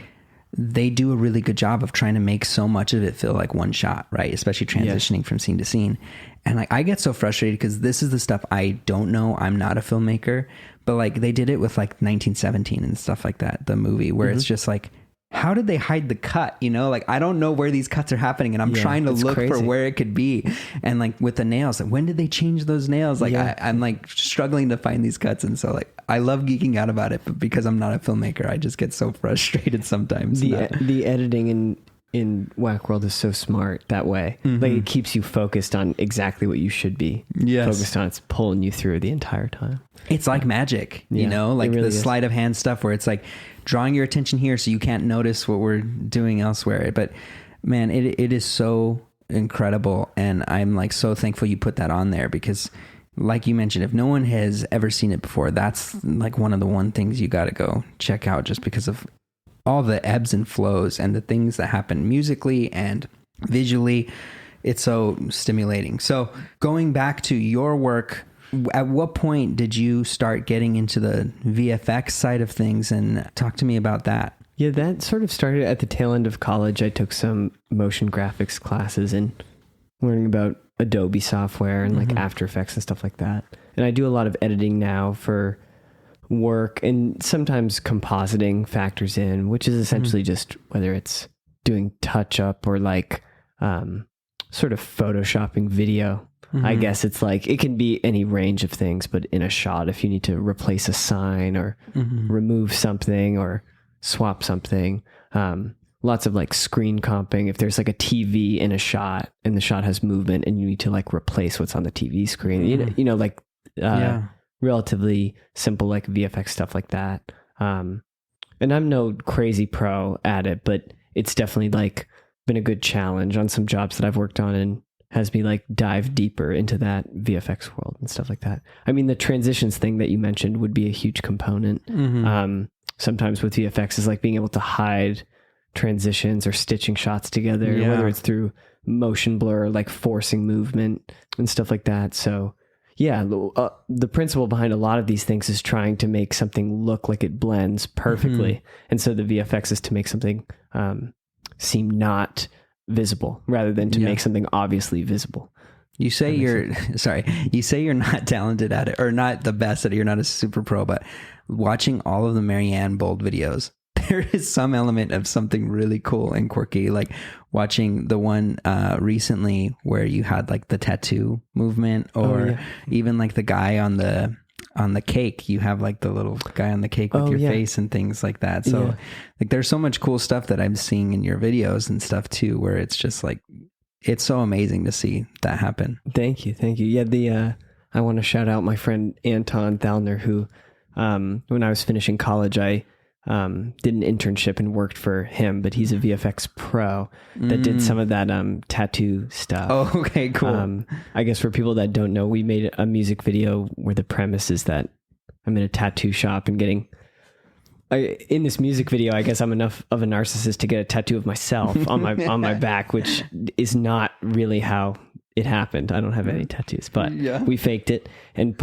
they do a really good job of trying to make so much of it feel like one shot, right? Especially transitioning from scene to scene. And like, I get so frustrated because this is the stuff I don't know. I'm not a filmmaker, but like they did it with like 1917 and stuff like that, the movie, where it's just like, how did they hide the cut? Like, I don't know where these cuts are happening, and I'm trying to look for where it could be. And like with the nails, like, when did they change those nails? Like I'm like struggling to find these cuts. And so like, I love geeking out about it, but because I'm not a filmmaker, I just get so frustrated sometimes. The editing in Whack World is so smart that way. Like it keeps you focused on exactly what you should be focused on. It's pulling you through the entire time. It's like magic, like really the sleight of hand stuff where it's like drawing your attention here so you can't notice what we're doing elsewhere. But man, it is so incredible. And I'm like so thankful you put that on there because, like you mentioned, if no one has ever seen it before, that's like one of the things you got to go check out, just because of all the ebbs and flows and the things that happen musically and visually. It's so stimulating. So going back to your work, at what point did you start getting into the VFX side of things, and talk to me about that? Yeah, that sort of started at the tail end of college. I took some motion graphics classes and learning about Adobe software and like After Effects and stuff like that. And I do a lot of editing now for work, and sometimes compositing factors in, which is essentially just whether it's doing touch up or like sort of photoshopping video. I guess it's like, it can be any range of things, but in a shot, if you need to replace a sign or remove something or swap something. Lots of like screen comping. If there's like a TV in a shot and the shot has movement and you need to like replace what's on the TV screen, you know, like relatively simple like VFX stuff like that. And I'm no crazy pro at it, but it's definitely like been a good challenge on some jobs that I've worked on and has me like dive deeper into that VFX world and stuff like that. I mean, the transitions thing that you mentioned would be a huge component. Sometimes with VFX is like being able to hide transitions or stitching shots together, whether it's through motion blur, like forcing movement and stuff like that. So yeah, the principle behind a lot of these things is trying to make something look like it blends perfectly. And so the VFX is to make something seem not visible rather than to make something obviously visible. You say you say you're not talented at it or not the best at it. You're not a super pro, but watching all of the Maryanne Bold videos, there is some element of something really cool and quirky, like watching the one recently where you had like the tattoo movement, or even like the guy on the cake. You have like the little guy on the cake with your face and things like that. So like there's so much cool stuff that I'm seeing in your videos and stuff too, where it's just like, it's so amazing to see that happen. Thank you. Yeah, I want to shout out my friend Anton Thalner, who when I was finishing college, I did an internship and worked for him, but he's a VFX pro that did some of that tattoo stuff. Oh, okay, cool. I guess for people that don't know, we made a music video where the premise is that I'm in a tattoo shop and in this music video, I guess I'm enough of a narcissist to get a tattoo of myself on my back, which is not really how it happened. I don't have any tattoos, but we faked it and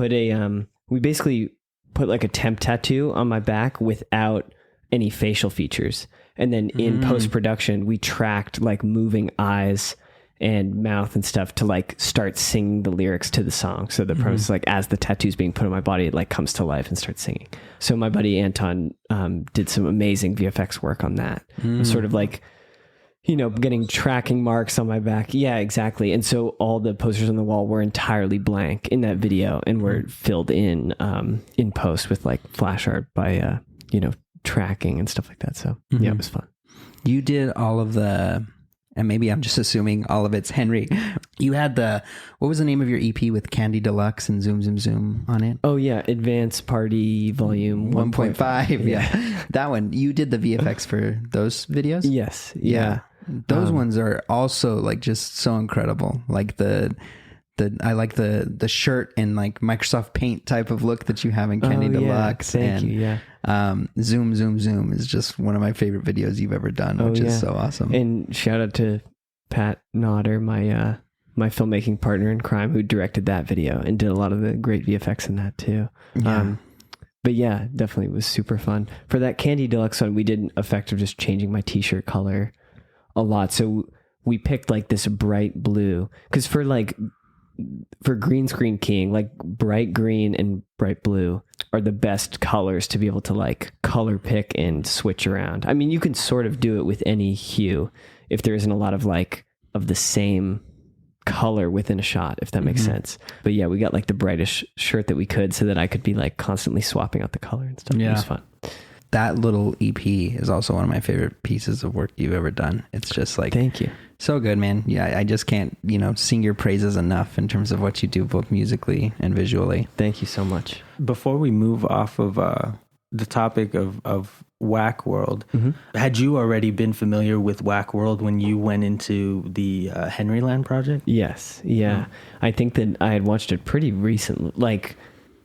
we basically put like a temp tattoo on my back without any facial features. And then in post-production, we tracked like moving eyes and mouth and stuff to like start singing the lyrics to the song. So the premise is like, as the tattoo's being put on my body, it like comes to life and starts singing. So my buddy Anton did some amazing VFX work on that. It was sort of like, you know, getting tracking marks on my back. Yeah, exactly. And so all the posters on the wall were entirely blank in that video and were filled in post with like flash art by, you know, tracking and stuff like that. So yeah, it was fun. You did all of the, and maybe I'm just assuming all of it's Henry. You had what was the name of your EP with Candy Deluxe and Zoom Zoom Zoom on it? Oh yeah, Advanced Party Volume 1.5. Yeah. That one. You did the VFX for those videos? Yes. Yeah. Those ones are also like just so incredible. Like I like the shirt and like Microsoft Paint type of look that you have in Candy Deluxe. Thank you. Yeah. Zoom Zoom Zoom is just one of my favorite videos you've ever done, which is so awesome. And shout out to Pat Nodder, my filmmaking partner in crime, who directed that video and did a lot of the great VFX in that too. Yeah. But yeah, definitely was super fun. For that Candy Deluxe one, we did an effect of just changing my t-shirt color a lot. So we picked like this bright blue, because for green screen keying, like bright green and bright blue are the best colors to be able to like color pick and switch around. I mean, you can sort of do it with any hue if there isn't a lot of like of the same color within a shot, if that makes sense. But yeah, we got like the brightest shirt that we could so that I could be like constantly swapping out the color and stuff. Yeah. It was fun. That little EP is also one of my favorite pieces of work you've ever done. It's just like, thank you. So good, man. Yeah, I just can't, sing your praises enough in terms of what you do, both musically and visually. Thank you so much. Before we move off of the topic of Whack World, had you already been familiar with Whack World when you went into the Henryland project? Yes. Yeah. I think that I had watched it pretty recently, like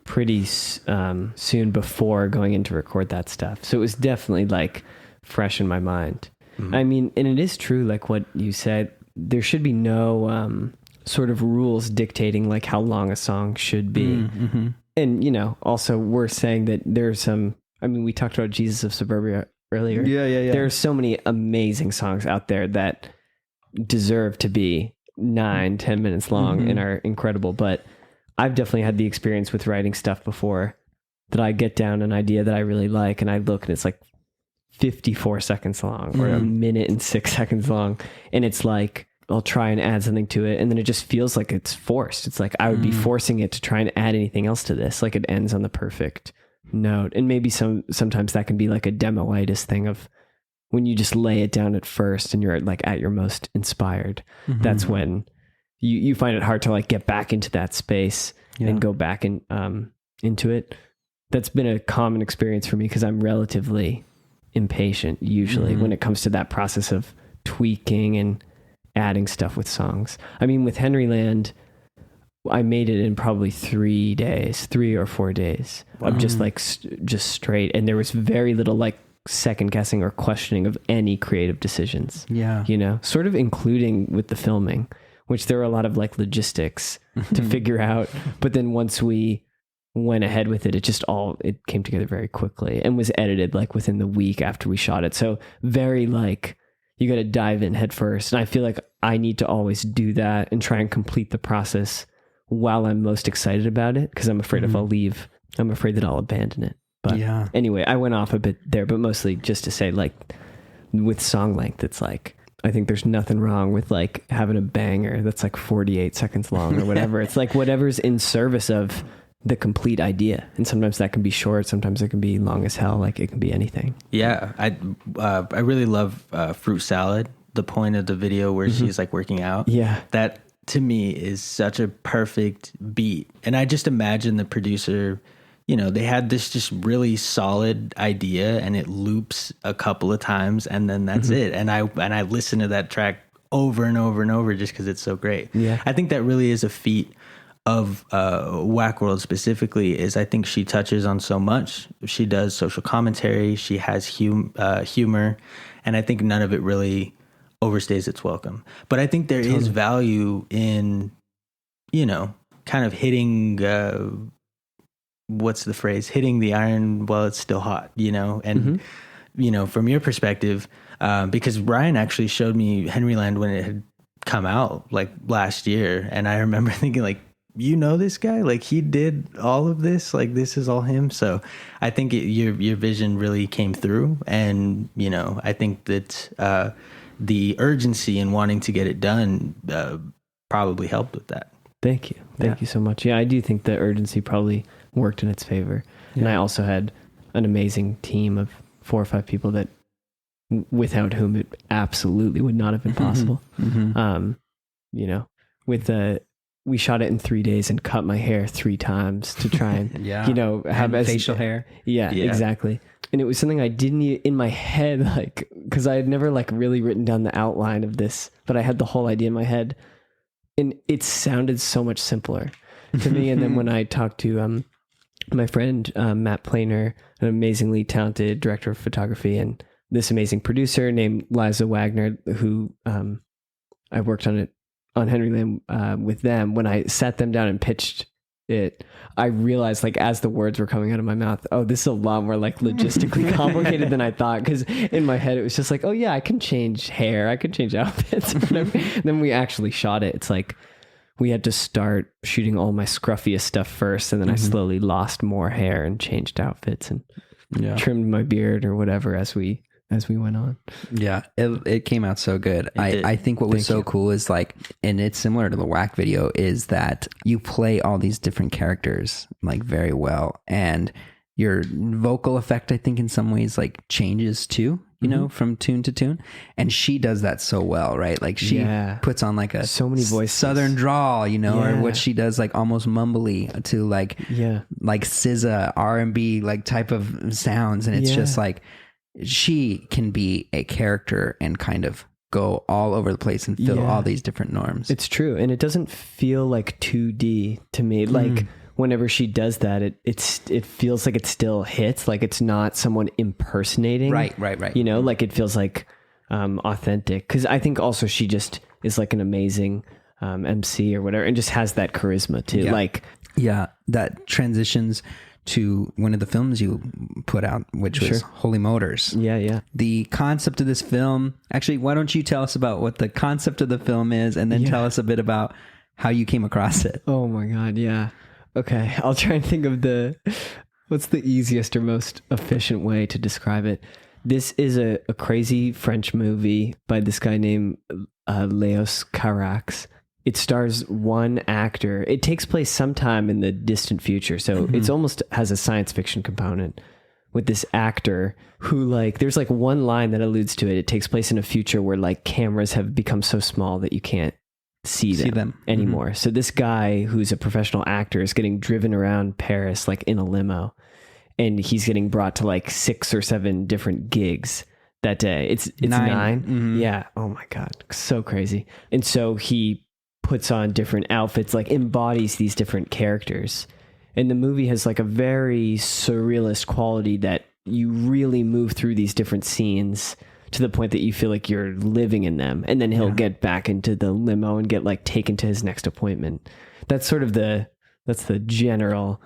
pretty soon before going in to record that stuff. So it was definitely like fresh in my mind. I mean, and it is true, like what you said, there should be no sort of rules dictating like how long a song should be. And, also we're saying that there's some, I mean, we talked about Jesus of Suburbia earlier. Yeah. There are so many amazing songs out there that deserve to be 9-10 minutes long and are incredible. But I've definitely had the experience with writing stuff before that I get down an idea that I really like and I look and it's like 54 seconds long or a minute and 6 seconds long. And it's like, I'll try and add something to it. And then it just feels like it's forced. It's like I would be forcing it to try and add anything else to this. Like it ends on the perfect note. And maybe sometimes that can be like a demoitis thing of when you just lay it down at first and you're like at your most inspired. That's when you find it hard to like get back into that space and go back into it. That's been a common experience for me because I'm relatively impatient usually when it comes to that process of tweaking and adding stuff with songs. I mean, with Henryland, I made it in probably 3 or 4 days of just like just straight, and there was very little like second guessing or questioning of any creative decisions. You know, sort of including with the filming, which there were a lot of like logistics to figure out. But then once we went ahead with it, it came together very quickly and was edited like within the week after we shot it. So very like, you got to dive in head first. And I feel like I need to always do that and try and complete the process while I'm most excited about it. Cause I'm afraid if I'll leave, I'm afraid that I'll abandon it. But anyway, I went off a bit there, but mostly just to say like with song length, it's like, I think there's nothing wrong with like having a banger that's like 48 seconds long or whatever. It's like whatever's in service of the complete idea. And sometimes that can be short. Sometimes it can be long as hell. Like it can be anything. Yeah. I really love Fruit Salad. The point of the video where she's like working out. Yeah. That to me is such a perfect beat. And I just imagine the producer, you know, they had this just really solid idea and it loops a couple of times and then that's it. And I listen to that track over and over and over just because it's so great. Yeah. I think that really is a feat of Whack World specifically. Is I think she touches on so much. She does social commentary. She has humor. And I think none of it really overstays its welcome. But I think there is value in, you know, kind of hitting... what's the phrase? Hitting the iron while it's still hot, you know? And, you know, from your perspective, because Ryan actually showed me Henryland when it had come out like last year. And I remember thinking like, you know, this guy, like he did all of this, like this is all him. So I think your vision really came through. And, you know, I think that the urgency in wanting to get it done probably helped with that. Thank you. Thank you so much. Yeah, I do think the urgency probably worked in its favor. Yeah. And I also had an amazing team of 4 or 5 people that without whom it absolutely would not have been possible. You know, we shot it in 3 days and cut my hair 3 times to try and, you know, have facial hair. Yeah, exactly. And it was something I didn't in my head, like, cause I had never like really written down the outline of this, but I had the whole idea in my head and it sounded so much simpler to me. And then when I talked to, my friend, Matt Planer, an amazingly talented director of photography, and this amazing producer named Liza Wagner, who I worked on Henryland with them. When I sat them down and pitched it, I realized, like, as the words were coming out of my mouth, oh, this is a lot more like logistically complicated than I thought. Because in my head, it was just like, oh yeah, I can change hair, I can change outfits. Then we actually shot it. It's like, we had to start shooting all my scruffiest stuff first, and then I slowly lost more hair and changed outfits and trimmed my beard or whatever as we went on. Yeah, it came out so good. I think what was so cool is like, and it's similar to the Whack video, is that you play all these different characters like very well, and your vocal effect, I think in some ways like changes too, you know, from tune to tune. And she does that so well, right? Like she puts on like a so many voices, southern drawl, you know, or what she does like almost mumbly to like SZA R&B like type of sounds. And it's just like, she can be a character and kind of go all over the place and fill all these different norms. It's true. And it doesn't feel like 2D to me. Like whenever she does that, it feels like it still hits, like it's not someone impersonating. Right. You know, like it feels like authentic. Cause I think also she just is like an amazing MC or whatever, and just has that charisma too. That transitions to one of the films you put out, which was Holy Motors. Yeah. The concept of this film, actually, why don't you tell us about what the concept of the film is, and then tell us a bit about how you came across it. Oh my God. Yeah. Okay. I'll try and think of what's the easiest or most efficient way to describe it. This is a crazy French movie by this guy named Léos Carax. It stars one actor. It takes place sometime in the distant future. So it's almost has a science fiction component with this actor who like, there's like one line that alludes to it. It takes place in a future where like cameras have become so small that you can't see them anymore. So this guy who's a professional actor is getting driven around Paris like in a limo, and he's getting brought to like 6 or 7 different gigs that day. It's 9. Yeah. Oh my God. So crazy. And so he puts on different outfits, like embodies these different characters. And the movie has like a very surrealist quality that you really move through these different scenes to the point that you feel like you're living in them. And then he'll get back into the limo and get like taken to his next appointment. That's sort of that's the general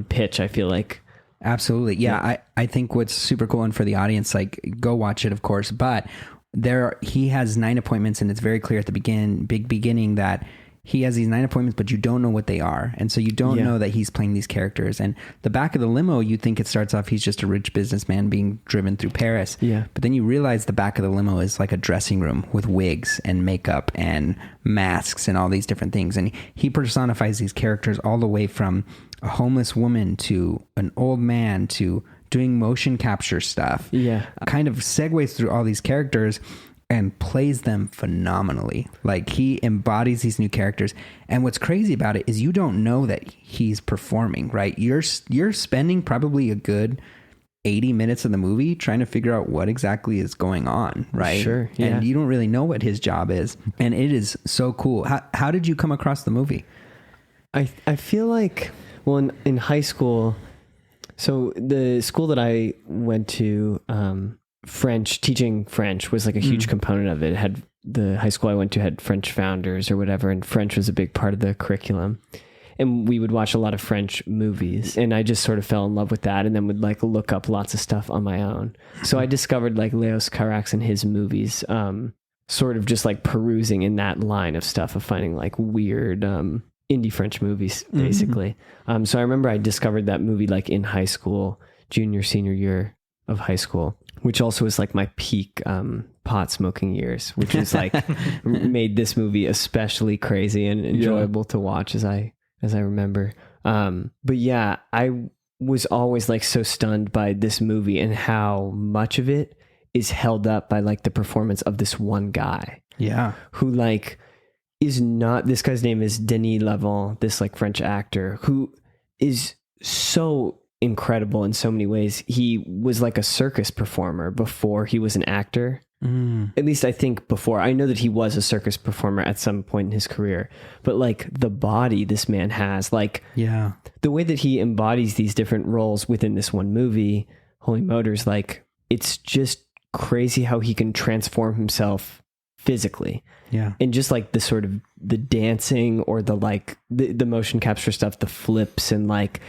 pitch, I feel like. Absolutely. Yeah. I think what's super cool, and for the audience, like go watch it, of course, but he has 9 appointments, and it's very clear at the beginning that he has these 9 appointments, but you don't know what they are. And so you don't know that he's playing these characters. And the back of the limo, you think it starts off, he's just a rich businessman being driven through Paris. Yeah. But then you realize the back of the limo is like a dressing room with wigs and makeup and masks and all these different things. And he personifies these characters all the way from a homeless woman to an old man to doing motion capture stuff. Yeah. Kind of segues through all these characters and plays them phenomenally. Like he embodies these new characters. And what's crazy about it is you don't know that he's performing, right? You're spending probably a good 80 minutes of the movie trying to figure out what exactly is going on, right? Sure. Yeah. And you don't really know what his job is. And it is so cool. How did you come across the movie? I feel like, well, in high school, so the school that I went to, teaching French was like a huge component of it. It had the high school I went to had French founders or whatever, and French was a big part of the curriculum. And we would watch a lot of French movies, and I just sort of fell in love with that, and then would like look up lots of stuff on my own. So I discovered like Leos Carax and his movies, sort of just like perusing in that line of stuff of finding like weird indie French movies, basically. So I remember I discovered that movie like in high school, senior year of high school, which also was like my peak pot smoking years, which was like made this movie especially crazy and enjoyable to watch as I remember. But yeah, I was always like so stunned by this movie and how much of it is held up by like the performance of this one guy. Yeah. Who like is not, this guy's name is Denis Lavant, this like French actor who is so incredible in so many ways. He was like a circus performer before he was an actor. At least I think before. I know that he was a circus performer at some point in his career, but like the body this man has, like the way that he embodies these different roles within this one movie, Holy Motors, like it's just crazy how he can transform himself physically. Yeah. And just like the sort of the dancing or the like the motion capture stuff, the flips and like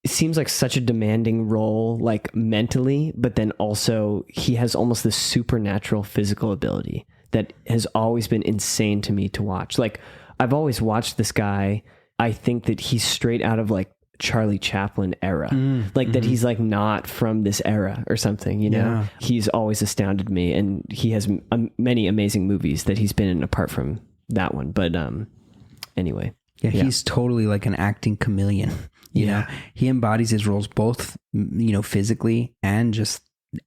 it seems like such a demanding role, like mentally, but then also he has almost this supernatural physical ability that has always been insane to me to watch. Like I've always watched this guy. I think that he's straight out of like Charlie Chaplin era, that he's like not from this era or something, you know. He's always astounded me, and he has many amazing movies that he's been in apart from that one. But anyway. Yeah, he's totally like an acting chameleon. You know, he embodies his roles both, you know, physically and just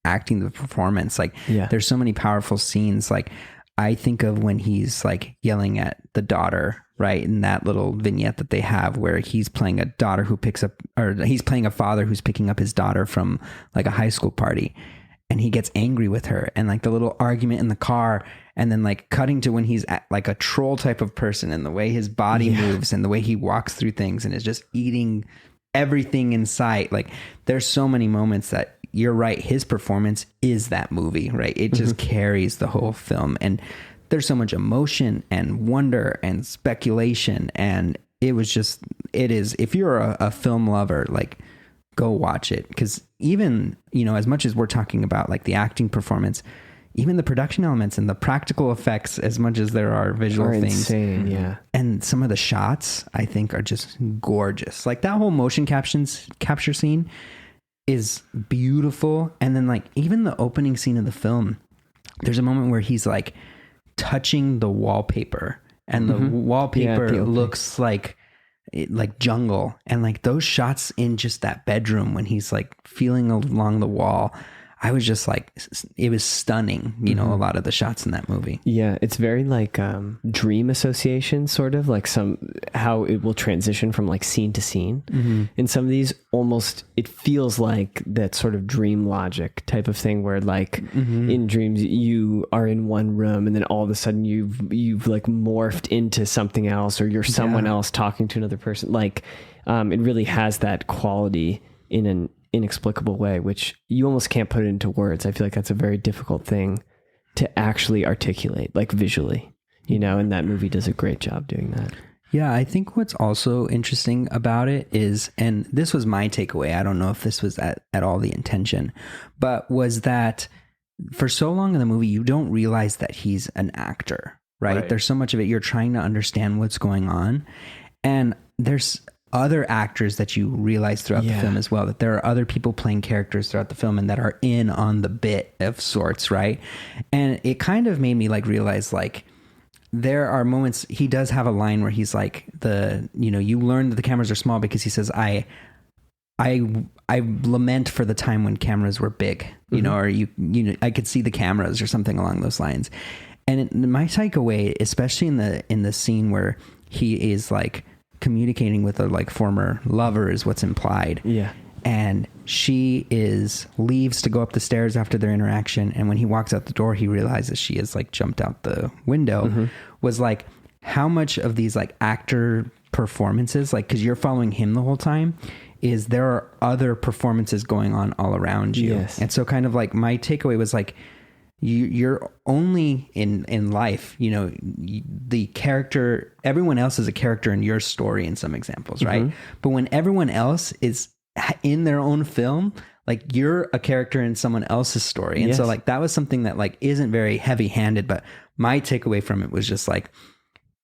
acting the performance. Like there's so many powerful scenes. Like I think of when he's like yelling at the daughter, right? In that little vignette that they have where he's playing a daughter who picks up, or he's playing a father who's picking up his daughter from like a high school party. And he gets angry with her, and like the little argument in the car, and then like cutting to when he's like a troll type of person, and the way his body moves and the way he walks through things and is just eating everything in sight. Like there's so many moments that you're right. His performance is that movie, right? It just carries the whole film, and there's so much emotion and wonder and speculation. And it is, if you're a film lover, like go watch it. Because even, you know, as much as we're talking about like the acting performance, even the production elements and the practical effects, as much as there are visual things, insane, and some of the shots I think are just gorgeous. Like that whole motion capture scene is beautiful. And then like even the opening scene of the film, there's a moment where he's like touching the wallpaper and the wallpaper the opening. looks like jungle, and like those shots in just that bedroom when he's like feeling along the wall, I was just like, it was stunning, you know, a lot of the shots in that movie. Yeah, it's very like dream association, sort of like how it will transition from like scene to scene. In some of these, almost it feels like that sort of dream logic type of thing, where like in dreams you are in one room and then all of a sudden you've like morphed into something else, or you're someone else talking to another person. Like it really has that quality in an inexplicable way, which you almost can't put it into words. I feel like that's a very difficult thing to actually articulate, like visually, you know, and that movie does a great job doing that. Yeah, I think what's also interesting about it is, and this was my takeaway, I don't know if this was at all the intention, but was that for so long in the movie, you don't realize that he's an actor, right? There's so much of it, you're trying to understand what's going on. And there's other actors that you realize throughout the film as well, that there are other people playing characters throughout the film and that are in on the bit of sorts, right? And it kind of made me like realize, like, there are moments, he does have a line where he's like, you learn that the cameras are small because he says, I lament for the time when cameras were big, you know, or you know, I could see the cameras or something along those lines. And my takeaway, especially in the scene where he is like communicating with a like former lover, is what's implied. Yeah. And she leaves to go up the stairs after their interaction. And when he walks out the door, he realizes she has like jumped out the window. Was like, how much of these like actor performances, like, cause you're following him the whole time, is there are other performances going on all around you. Yes. And so kind of like my takeaway was like, you're only in life, you know, the character, everyone else is a character in your story in some examples, right? But when everyone else is in their own film, like you're a character in someone else's story. And so like that was something that like isn't very heavy handed, but my takeaway from it was just like,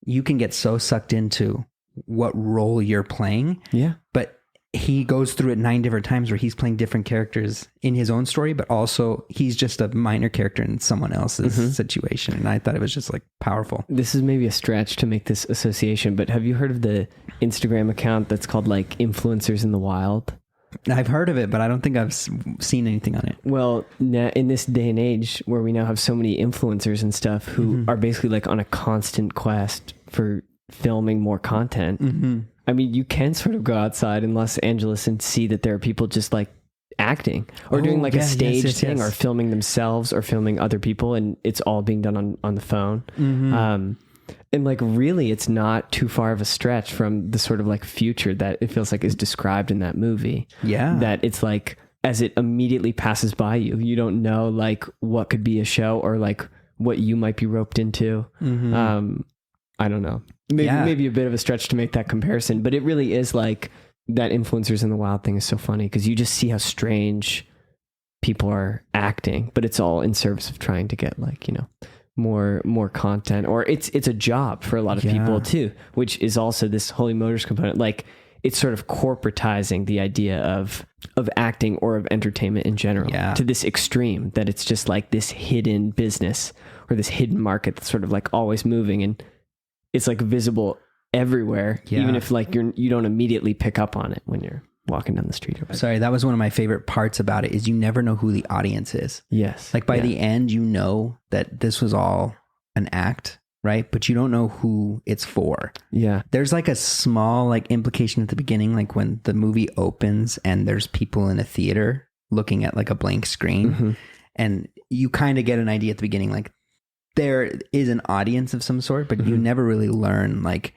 you can get so sucked into what role you're playing. Yeah. But he goes through it 9 different times where he's playing different characters in his own story, but also he's just a minor character in someone else's situation. And I thought it was just like powerful. This is maybe a stretch to make this association, but have you heard of the Instagram account that's called like Influencers in the Wild? I've heard of it, but I don't think I've seen anything on it. Well, in this day and age where we now have so many influencers and stuff who are basically like on a constant quest for filming more content. I mean, you can sort of go outside in Los Angeles and see that there are people just like acting or doing like a stage thing or filming themselves or filming other people, and it's all being done on the phone. And like really, it's not too far of a stretch from the sort of like future that it feels like is described in that movie. Yeah. That it's like, as it immediately passes by you, you don't know like what could be a show or like what you might be roped into. I don't know. Maybe a bit of a stretch to make that comparison, but it really is like that Influencers in the Wild thing is so funny because you just see how strange people are acting, but it's all in service of trying to get like, you know, more content, or it's a job for a lot of people too, which is also this Holy Motors component. Like it's sort of corporatizing the idea of acting or of entertainment in general to this extreme that it's just like this hidden business or this hidden market that's sort of like always moving, and it's like visible everywhere, even if like you don't immediately pick up on it when you're walking down the street. Sorry, that was one of my favorite parts about it, is you never know who the audience is. Yes. Like by the end, you know that this was all an act, right? But you don't know who it's for. Yeah. There's like a small like implication at the beginning, like when the movie opens and there's people in a theater looking at like a blank screen, and you kind of get an idea at the beginning, like there is an audience of some sort, but you never really learn like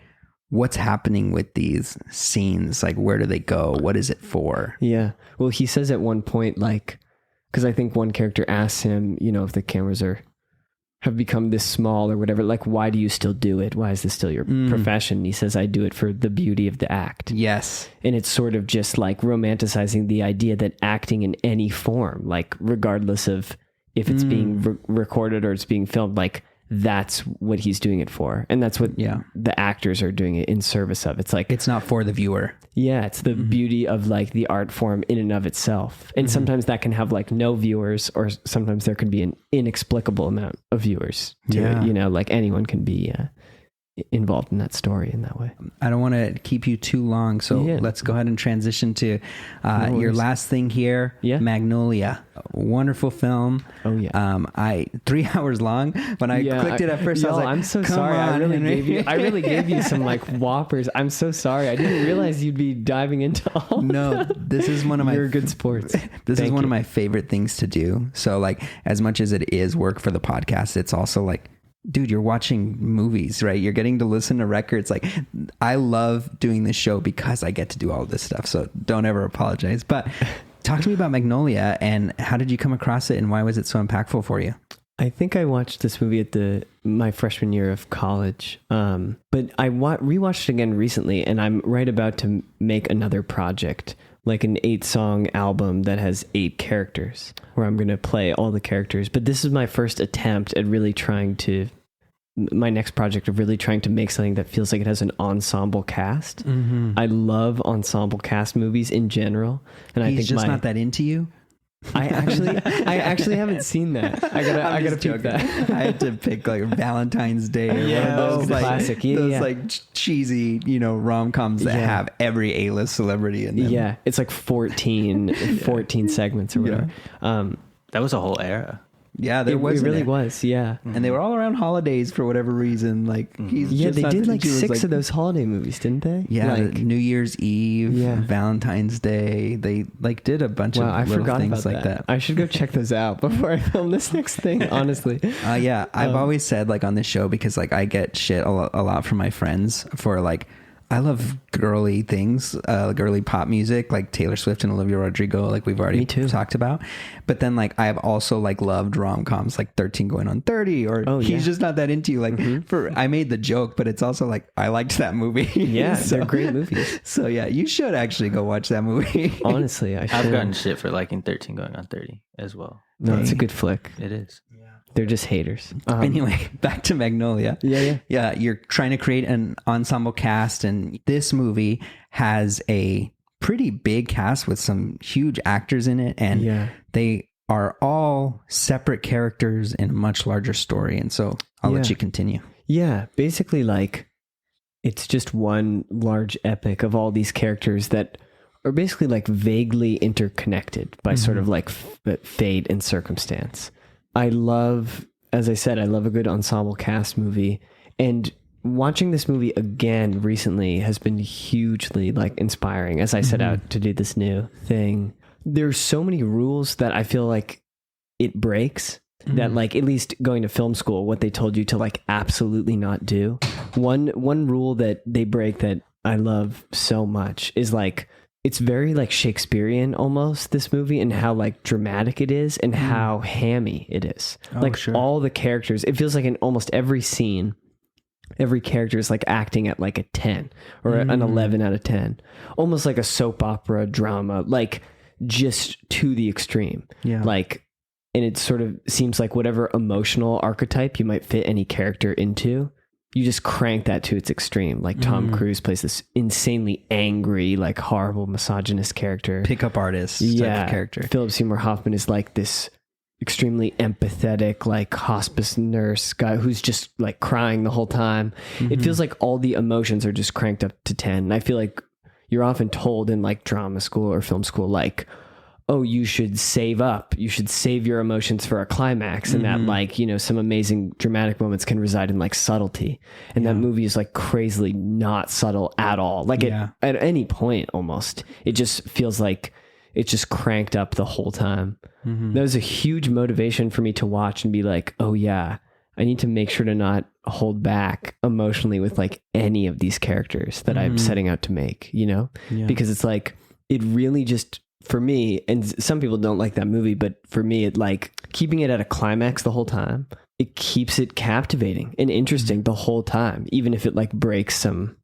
what's happening with these scenes. Like, where do they go? What is it for? Yeah. Well, he says at one point, like, because I think one character asks him, you know, if the cameras have become this small or whatever, like, why do you still do it? Why is this still your profession? And he says, I do it for the beauty of the act. Yes. And it's sort of just like romanticizing the idea that acting in any form, like regardless of if it's being recorded or it's being filmed, like that's what he's doing it for. And that's what the actors are doing it in service of. It's like, it's not for the viewer. Yeah. It's the beauty of like the art form in and of itself. And sometimes that can have like no viewers, or sometimes there could be an inexplicable amount of viewers to it. You know, like anyone can be involved in that story in that way. I don't want to keep you too long, so Yeah. let's go ahead and transition to No your worries. last thing here. Yeah. Magnolia, wonderful film. Oh yeah. 3 hours long. When I clicked it at first, I was like, I'm so "Come sorry. on, Henry." I really gave you some like whoppers. I'm so sorry. I didn't realize you'd be diving into all. No, this is one of my You're good sports. This is Thank one you. of my favorite things to do. So like, as much as it is work for the podcast, it's also like, dude, you're watching movies, right? You're getting to listen to records. Like, I love doing this show because I get to do all of this stuff. So don't ever apologize. But talk to me about Magnolia, and how did you come across it, and why was it so impactful for you? I think I watched this movie at my freshman year of college, but I rewatched it again recently, and I'm right about to make another project, like an 8-song album that has 8 characters, where I'm going to play all the characters. But this is my first attempt at really my next project of really trying to make something that feels like it has an ensemble cast. Mm-hmm. I love ensemble cast movies in general, and I He's think just not that into you. I actually haven't seen that. I gotta pick that. I had to pick like Valentine's Day or Yeah, one of those like classic. Yeah, those yeah. like cheesy, rom-coms that Yeah. have every A-list celebrity in them. Yeah, it's like 14 segments or whatever. That was a whole era. Yeah, there It was really an- was, yeah. and they were all around holidays for whatever reason. Like he's Yeah, just they not did that like into it. It was 6 of those holiday movies, didn't they? Yeah, Like, New Year's Eve, Yeah. Valentine's Day. They like did a bunch wow, of I little forgot things about like that. that. I should go check those out before I film this next thing, honestly. Yeah, I've always said like on this show, because like I get shit a lot from my friends for like, I love girly things, girly pop music like Taylor Swift and Olivia Rodrigo, like we've already Me too. talked about. But then like I've also like loved rom-coms like 13 Going on 30, or Oh, he's yeah. just not that into you. Like I made the joke, but it's also like I liked that movie. Yeah, So- they're great movies. So yeah, you should actually go watch that movie. Honestly, I should. I've gotten shit for liking 13 Going on 30 as well. No, it's a good flick. It is. They're just haters. Anyway, back to Magnolia. Yeah. Yeah, you're trying to create an ensemble cast, and this movie has a pretty big cast with some huge actors in it, and Yeah. they are all separate characters in a much larger story. And so I'll let Yeah. you continue. Yeah, basically like it's just one large epic of all these characters that are basically like vaguely interconnected by sort of like fate and circumstance. I love, as I said, I love a good ensemble cast movie, and watching this movie again recently has been hugely like inspiring as I set out to do this new thing. There's so many rules that I feel like it breaks, that like at least going to film school, what they told you to like absolutely not do. One rule that they break that I love so much is like, it's very like Shakespearean almost, this movie, and how like dramatic it is and how hammy it is. Like sure. all the characters, it feels like in almost every scene, every character is like acting at like a 10 or an 11 out of 10, almost like a soap opera drama, like just to the extreme. Yeah. Like, and it sort of seems like whatever emotional archetype you might fit any character into, you just crank that to its extreme. Like Tom Cruise plays this insanely angry, like horrible misogynist character. Pickup artist type of character. Philip Seymour Hoffman is like this extremely empathetic, like hospice nurse guy who's just like crying the whole time. It feels like all the emotions are just cranked up to 10. And I feel like you're often told in like drama school or film school, like, oh, you should save up. You should save your emotions for a climax. And that like, you know, some amazing dramatic moments can reside in like subtlety. And that movie is like crazily not subtle at all. Like at any point almost, it just feels like it's just cranked up the whole time. That was a huge motivation for me to watch and be like, oh yeah, I need to make sure to not hold back emotionally with like any of these characters that I'm setting out to make, you know? Because it's like, it really just, for me, and some people don't like that movie, but for me, it like keeping it at a climax the whole time, it keeps it captivating and interesting the whole time, even if it like breaks some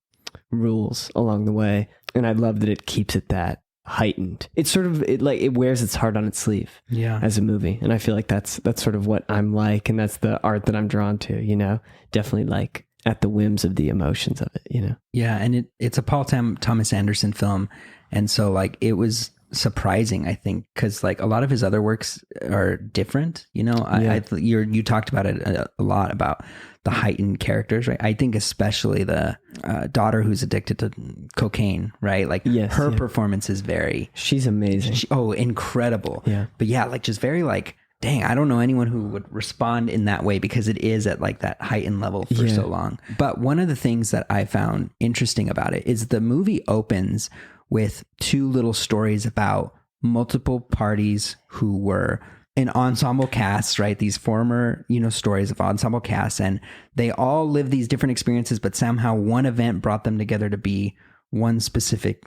rules along the way. And I love that it keeps it that heightened. It's sort of, it like, it wears its heart on its sleeve as a movie. And I feel like that's sort of what I'm like. And that's the art that I'm drawn to, you know, definitely like at the whims of the emotions of it, you know? Yeah. And it's a Paul Thomas Anderson film. And so like, it was surprising, I think, because like a lot of his other works are different. You know, you talked about it a lot about the heightened characters, right? I think especially the daughter who's addicted to cocaine, right? Like her performance is she's amazing. Incredible. Yeah. But yeah, like just very like, dang, I don't know anyone who would respond in that way because it is at like that heightened level for so long. But one of the things that I found interesting about it is the movie opens with two little stories about multiple parties who were in ensemble casts, right? These former, stories of ensemble casts, and they all live these different experiences, but somehow one event brought them together to be one specific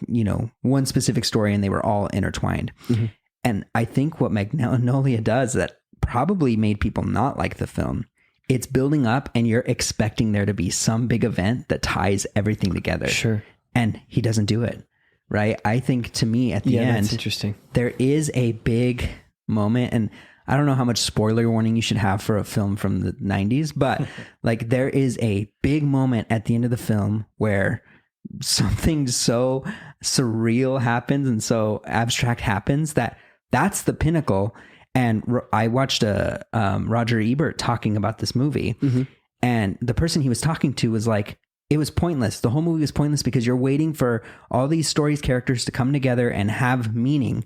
story, and they were all intertwined. Mm-hmm. And I think what Magnolia does that probably made people not like the film, it's building up and you're expecting there to be some big event that ties everything together. Sure. And he doesn't do it, right? I think to me at the end, that's interesting. There is a big moment, and I don't know how much spoiler warning you should have for a film from the 90s, but like there is a big moment at the end of the film where something so surreal happens and so abstract happens that's the pinnacle. And I watched Roger Ebert talking about this movie, and the person he was talking to was like, it was pointless. The whole movie was pointless because you're waiting for all these stories, characters to come together and have meaning.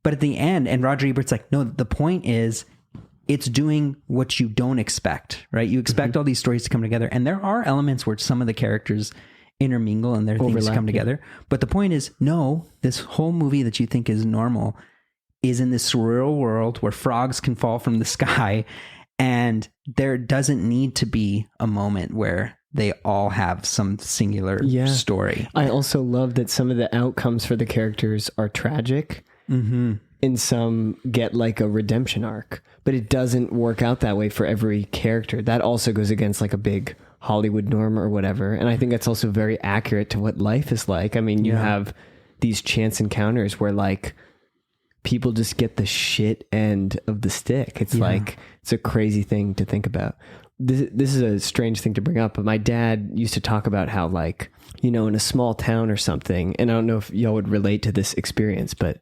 But at the end, and Roger Ebert's like, no, the point is it's doing what you don't expect, right? You expect all these stories to come together. And there are elements where some of the characters intermingle and their things come together. But the point is, no, this whole movie that you think is normal is in this surreal world where frogs can fall from the sky, and there doesn't need to be a moment where they all have some singular story. I also love that some of the outcomes for the characters are tragic, and some get like a redemption arc, but it doesn't work out that way for every character. That also goes against like a big Hollywood norm or whatever. And I think that's also very accurate to what life is like. I mean, you have these chance encounters where like people just get the shit end of the stick. It's like, it's a crazy thing to think about. This is a strange thing to bring up, but my dad used to talk about how like, in a small town or something, and I don't know if y'all would relate to this experience, but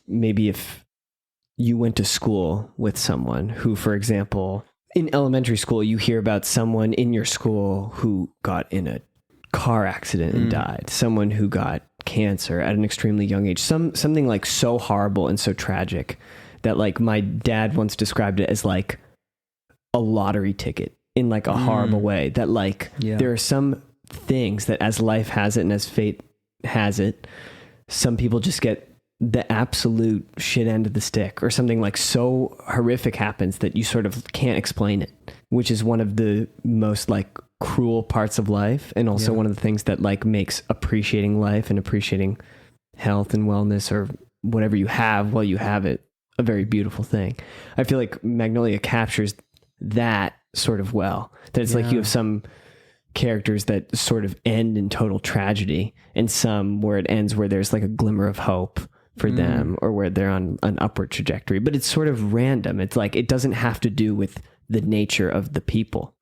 maybe if you went to school with someone who, for example, in elementary school, you hear about someone in your school who got in a car accident and died, someone who got cancer at an extremely young age, something like so horrible and so tragic that like my dad once described it as like a lottery ticket in like a horrible way, that like there are some things that as life has it and as fate has it, some people just get the absolute shit end of the stick, or something like so horrific happens that you sort of can't explain it, which is one of the most like cruel parts of life, and also one of the things that like makes appreciating life and appreciating health and wellness or whatever you have while you have it a very beautiful thing. I feel like Magnolia captures that sort of well, that it's like you have some characters that sort of end in total tragedy, and some where it ends where there's like a glimmer of hope for them, or where they're on an upward trajectory, but it's sort of random. It's like, it doesn't have to do with the nature of the people.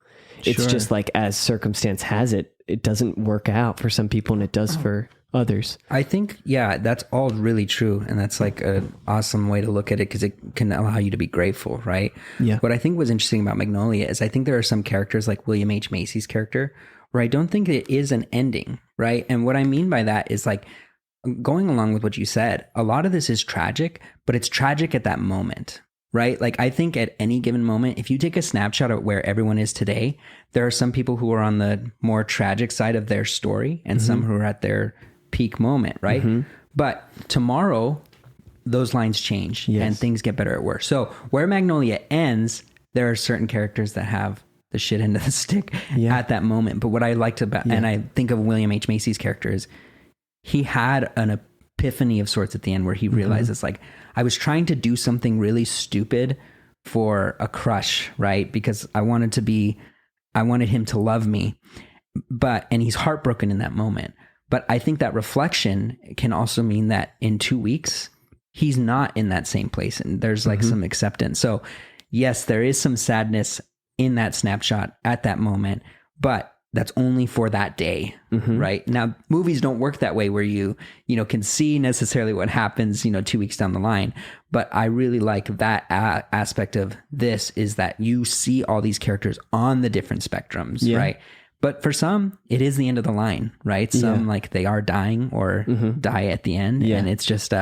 It's just like, as circumstance has it, it doesn't work out for some people and it does for others. I think, that's all really true. And that's like an awesome way to look at it, because it can allow you to be grateful, right? Yeah. What I think was interesting about Magnolia is I think there are some characters like William H. Macy's character where I don't think it is an ending, right? And what I mean by that is like, going along with what you said, a lot of this is tragic, but it's tragic at that moment, right? Like I think at any given moment, if you take a snapshot of where everyone is today, there are some people who are on the more tragic side of their story and some who are at their peak moment, right? But tomorrow, those lines change and things get better or worse. So where Magnolia ends, there are certain characters that have the shit end of the stick at that moment. But what I liked about, and I think of William H. Macy's character, is he had an epiphany of sorts at the end where he realized it's like, I was trying to do something really stupid for a crush, right? Because I wanted him to love me, and he's heartbroken in that moment. But I think that reflection can also mean that in 2 weeks, he's not in that same place, and there's like some acceptance. So yes, there is some sadness in that snapshot at that moment, but that's only for that day, right? Now, movies don't work that way where you can see necessarily what happens, 2 weeks down the line. But I really like that aspect of this, is that you see all these characters on the different spectrums, right? But for some, it is the end of the line, right? Some like they are dying or die at the end. And it's just,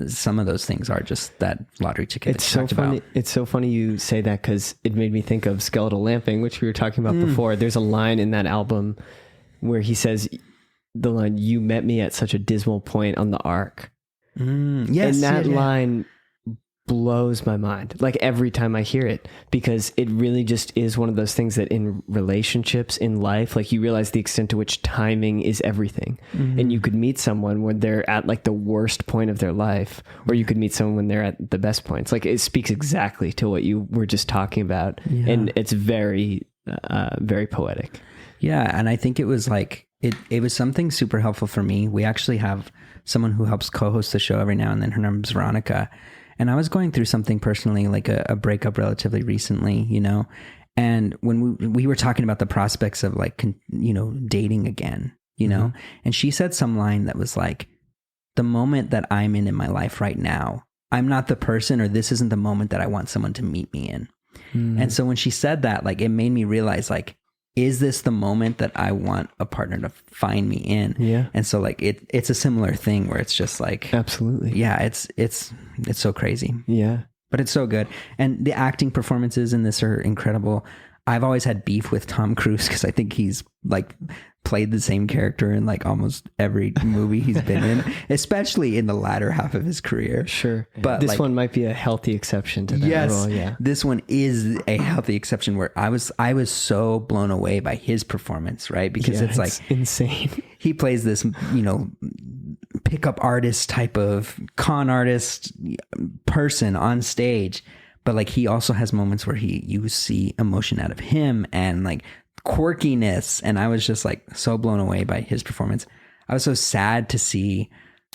some of those things are just that lottery ticket. It's so funny. It's so funny you say that, because it made me think of Skeletal Lamping, which we were talking about before. There's a line in that album where he says the line, "You met me at such a dismal point on the arc." Yes, and that line blows my mind, like every time I hear it, because it really just is one of those things that in relationships, in life, like you realize the extent to which timing is everything. And you could meet someone when they're at like the worst point of their life, or you could meet someone when they're at the best points. Like it speaks exactly to what you were just talking about. And it's very, very poetic. Yeah. And I think it was like, it was something super helpful for me. We actually have someone who helps co-host the show every now and then. Her name's Veronica. And I was going through something personally, like a breakup relatively recently, and when we were talking about the prospects of like, dating again, and she said some line that was like, the moment that I'm in my life right now, I'm not the person, or this isn't the moment that I want someone to meet me in. And so when she said that, like, it made me realize, like, is this the moment that I want a partner to find me in? Yeah. And so like it's a similar thing where it's just like, absolutely. Yeah. It's so crazy. Yeah. But it's so good. And the acting performances in this are incredible. I've always had beef with Tom Cruise because I think he's like played the same character in like almost every movie he's been in, especially in the latter half of his career. Sure. But this like, one might be a healthy exception to that role. Yeah. This one is a healthy exception where I was so blown away by his performance, right? Because it's like insane. He plays this, pickup artist type of con artist person on stage. But like he also has moments where you see emotion out of him and like quirkiness, and I was just like so blown away by his performance. I was so sad to see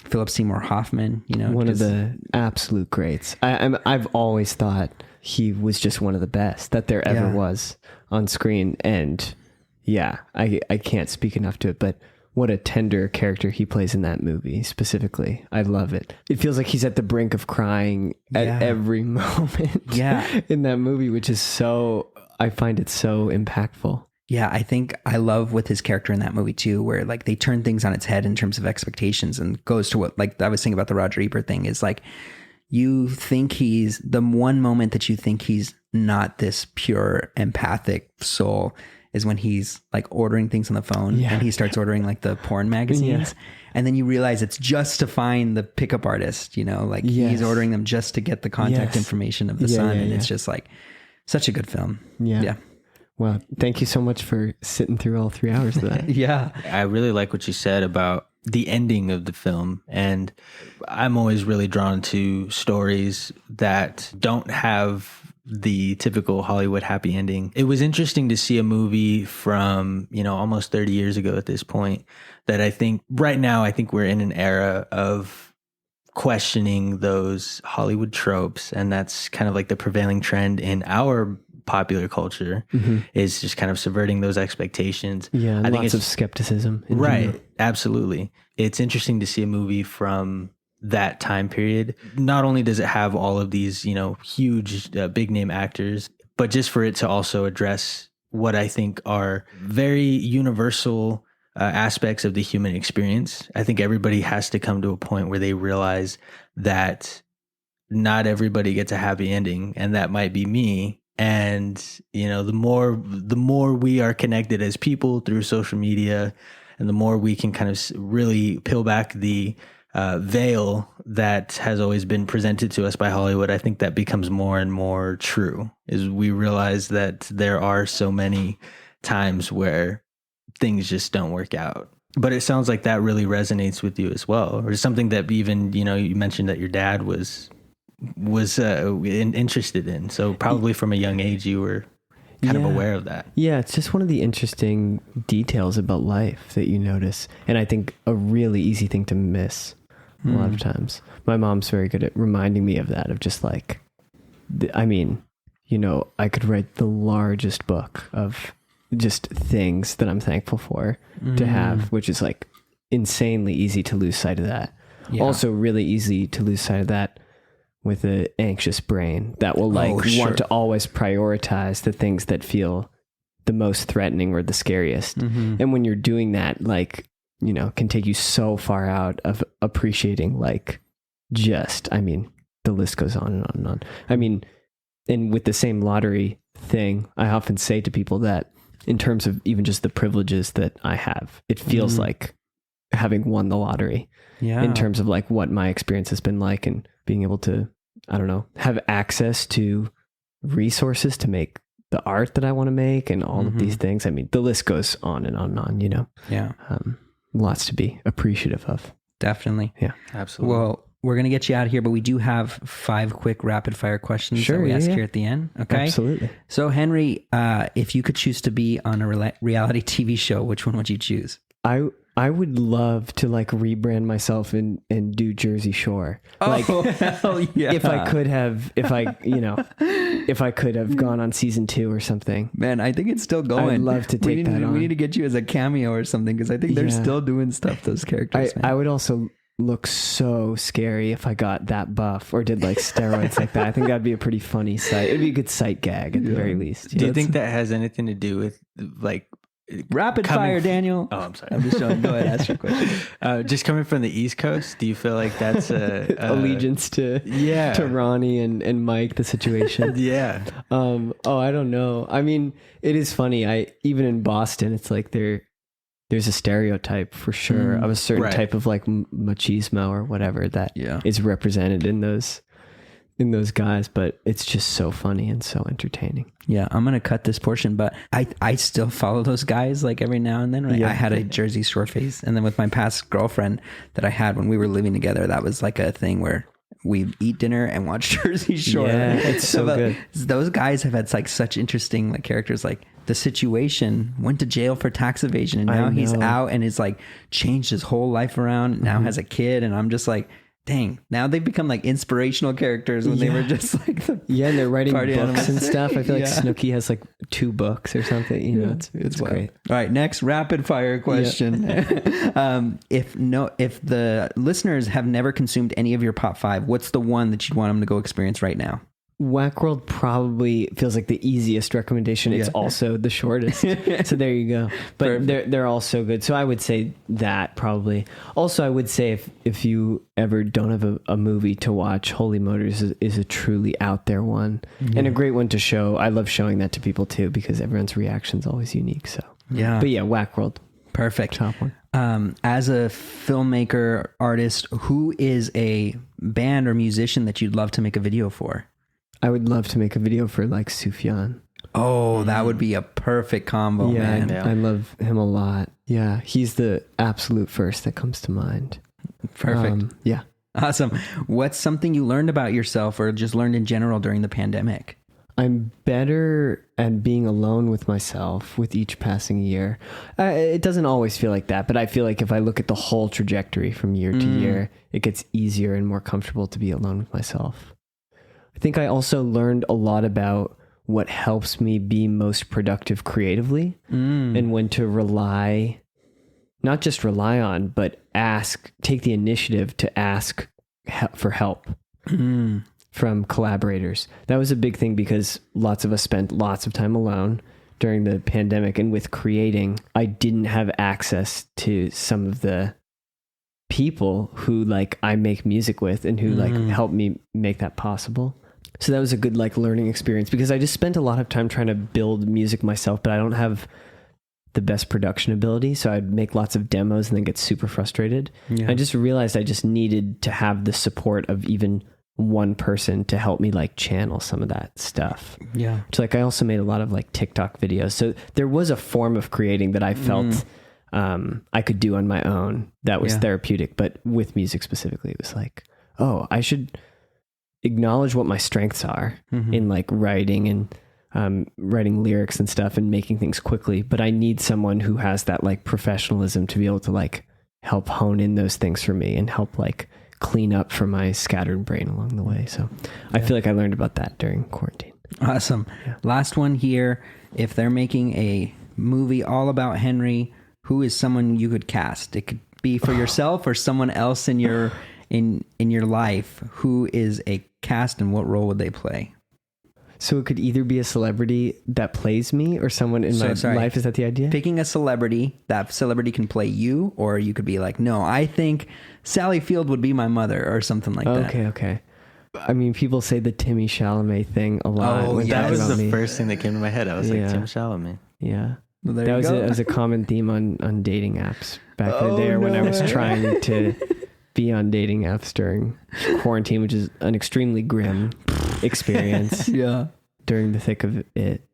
Philip Seymour Hoffman, one of the absolute greats. I've always thought he was just one of the best that there ever was on screen, and I can't speak enough to it, but what a tender character he plays in that movie specifically. I love it. It feels like he's at the brink of crying at every moment in that movie, which is I find it so impactful. Yeah, I think I love with his character in that movie too, where like they turn things on its head in terms of expectations, and goes to what like I was saying about the Roger Ebert thing is like, you think he's the one moment that you think he's not this pure empathic soul is when he's like ordering things on the phone and he starts ordering like the porn magazines. And then you realize it's just to find the pickup artist, he's ordering them just to get the contact information of the son. And it's just like such a good film. Yeah. Well, thank you so much for sitting through all 3 hours of that. Yeah. I really like what you said about the ending of the film. And I'm always really drawn to stories that don't have the typical Hollywood happy ending. It was interesting to see a movie from, almost 30 years ago at this point, that I think right now, we're in an era of questioning those Hollywood tropes. And that's kind of like the prevailing trend in our popular culture, is just kind of subverting those expectations. Yeah. I think lots of skepticism. Right. General. Absolutely. It's interesting to see a movie from that time period. Not only does it have all of these, huge big name actors, but just for it to also address what I think are very universal aspects of the human experience. I think everybody has to come to a point where they realize that not everybody gets a happy ending, and that might be me. And, the more we are connected as people through social media, and the more we can kind of really peel back the veil that has always been presented to us by Hollywood, I think that becomes more and more true, is we realize that there are so many times where things just don't work out. But it sounds like that really resonates with you as well, or something that even, you mentioned that your dad was interested in. So probably from a young age, you were kind of aware of that. Yeah, it's just one of the interesting details about life that you notice. And I think a really easy thing to miss a lot of times. My mom's very good at reminding me of that, of just like, I could write the largest book of just things that I'm thankful for to have, which is like insanely easy to lose sight of that. Yeah. Also really easy to lose sight of that with an anxious brain that will like want to always prioritize the things that feel the most threatening or the scariest. And when you're doing that, like, you know, can take you so far out of appreciating like just, I mean, the list goes on and on and on. I mean, and with the same lottery thing, I often say to people that in terms of even just the privileges that I have, it feels like having won the lottery in terms of like what my experience has been like and being able to, I don't know, have access to resources to make the art that I want to make and all of these things. I mean, the list goes on and on and on, you know? Yeah. Lots to be appreciative of. Definitely. Yeah, Absolutely. Well, we're going to get you out of here, but we do have 5 quick rapid fire questions that we ask here at the end. Okay. Absolutely. So Henry, if you could choose to be on a reality TV show, which one would you choose? I would love to like rebrand myself and do Jersey Shore. Like, hell yeah. if I could have gone on season 2 or something. Man, I think it's still going. I'd love to take that on. We need to get you as a cameo or something because I think they're still doing stuff, those characters. I would also look so scary if I got that buff or did like steroids like that. I think that'd be a pretty funny sight. It'd be a good sight gag at the very least. Do you think that has anything to do with like rapid fire, Daniel? Oh, I'm sorry. I'm just showing. Go ahead, ask your question. Just coming from the East Coast, do you feel like that's allegiance to Ronnie and Mike, the situation? Yeah. I don't know. I mean, it is funny. Even in Boston, it's like there's a stereotype for sure of a certain type of like machismo or whatever that is represented in those guys, but it's just so funny and so entertaining. Yeah, I'm gonna cut this portion, but I still follow those guys like every now and then. Right? Yeah. I had a Jersey Shore phase, and then with my past girlfriend that I had when we were living together, that was like a thing where we eat dinner and watch Jersey Shore. Yeah, it's so good. Those guys have had like such interesting like characters. Like the situation, went to jail for tax evasion, and now he's out and is like changed his whole life around. Now has a kid, and I'm just like, dang, now they've become like inspirational characters when they were just like and they're writing books animals. and stuff. I feel like Snooki has like 2 books or something. You know, it's great. All right, next rapid fire question. If the listeners have never consumed any of your pop 5, what's the one that you'd want them to go experience right now? Whack World probably feels like the easiest recommendation. It's also the shortest. So there you go. But they're all so good. So I would say that probably. Also, I would say if you ever don't have a movie to watch, Holy Motors is a truly out there one and a great one to show. I love showing that to people too because everyone's reaction is always unique. So but yeah, Whack World. Perfect. Top one. As a filmmaker, artist, who is a band or musician that you'd love to make a video for? I would love to make a video for like Sufjan. Oh, that would be a perfect combo, man. I love him a lot. Yeah, he's the absolute first that comes to mind. Perfect. Yeah. Awesome. What's something you learned about yourself or just learned in general during the pandemic? I'm better at being alone with myself with each passing year. It doesn't always feel like that, but I feel like if I look at the whole trajectory from year to year, it gets easier and more comfortable to be alone with myself. I think I also learned a lot about what helps me be most productive creatively and when to rely, not just rely on, but take the initiative to ask for help from collaborators. That was a big thing because lots of us spent lots of time alone during the pandemic, and with creating, I didn't have access to some of the people who like I make music with and who like help me make that possible. So that was a good like learning experience because I just spent a lot of time trying to build music myself, but I don't have the best production ability. So I'd make lots of demos and then get super frustrated. Yeah. I just realized I just needed to have the support of even one person to help me like channel some of that stuff. Yeah. So like I also made a lot of like TikTok videos. So there was a form of creating that I felt I could do on my own that was therapeutic, but with music specifically, it was like, oh, I should acknowledge what my strengths are in like writing and writing lyrics and stuff and making things quickly. But I need someone who has that like professionalism to be able to like help hone in those things for me and help like clean up for my scattered brain along the way. So I feel like I learned about that during quarantine. Awesome. Yeah. Last one here. If they're making a movie all about Henry, who is someone you could cast? It could be for yourself or someone else in your in your life. Who is a cast and what role would they play? So it could either be a celebrity that plays me or someone in my life. Is that the idea? Picking a celebrity, that celebrity can play you, or you could be like, no, I think Sally Field would be my mother or something like that. Okay. I mean, people say the Timmy Chalamet thing a lot. Oh, yeah, that was the first thing that came to my head. I was like, Tim Chalamet. Yeah. Well, that was a common theme on dating apps back in the day, when I was trying to be on dating apps during quarantine, which is an extremely grim experience. During the thick of it,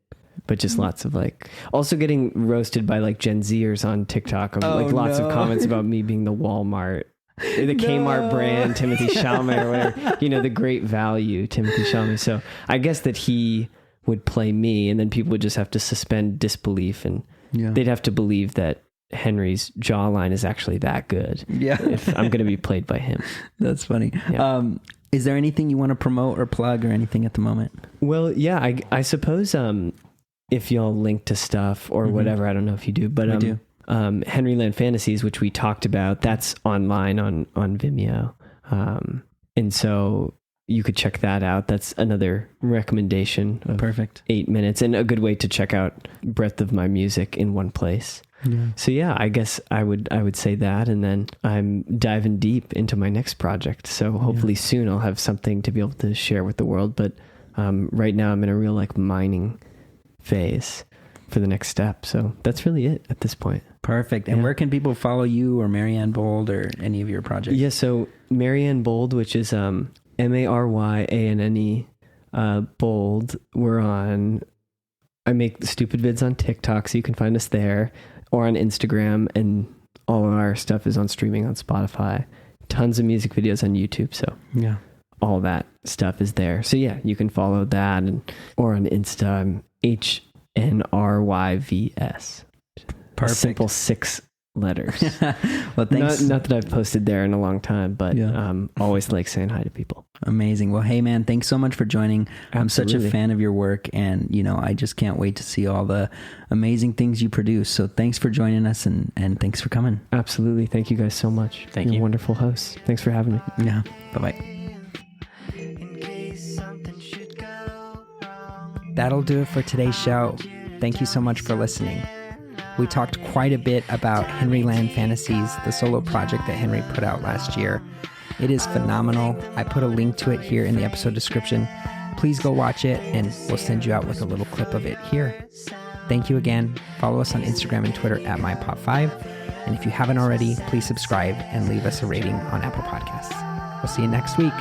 but just lots of like, also getting roasted by like Gen Zers on TikTok of lots of comments about me being the Walmart, the Kmart brand, Timothy Chalamet or whatever, the great value Timothy Chalamet. So I guess that he would play me, and then people would just have to suspend disbelief, and they'd have to believe that Henry's jawline is actually that good. If I'm going to be played by him. That's funny. Is there anything you want to promote or plug or anything at the moment? Well, yeah, I suppose if y'all link to stuff or whatever, I don't know if you do, but I do. Henryland Fantasies, which we talked about, that's online on Vimeo. And so you could check that out. That's another recommendation. Perfect. 8 minutes, and a good way to check out breadth of my music in one place. So yeah, I guess I would say that, and then I'm diving deep into my next project. So hopefully soon I'll have something to be able to share with the world. But right now I'm in a real like mining phase for the next step. So that's really it at this point. Perfect. And where can people follow you or Maryanne Bold or any of your projects? Yeah, so Maryanne Bold, which is Maryanne Bold. I make stupid vids on TikTok, so you can find us there, or on Instagram, and all of our stuff is on streaming on Spotify. Tons of music videos on YouTube, so all that stuff is there. So yeah, you can follow that, or on Insta, I'm HNRYVS. Perfect. Simple 6 letters. Well, thanks. Not that I've posted there in a long time, but always like saying hi to people. Amazing. Well, hey man, thanks so much for joining. Absolutely. I'm such a fan of your work, and I just can't wait to see all the amazing things you produce. So thanks for joining us, and thanks for coming. Absolutely. Thank you guys so much. Thank you. Wonderful hosts. Thanks for having me. Yeah. Bye-bye. That'll do it for today's show. Thank you so much for listening. We talked quite a bit about Henryland Fantasies, the solo project that Henry put out last year. It is phenomenal. I put a link to it here in the episode description. Please go watch it, and we'll send you out with a little clip of it here. Thank you again. Follow us on Instagram and Twitter at MyPop5. And if you haven't already, please subscribe and leave us a rating on Apple Podcasts. We'll see you next week.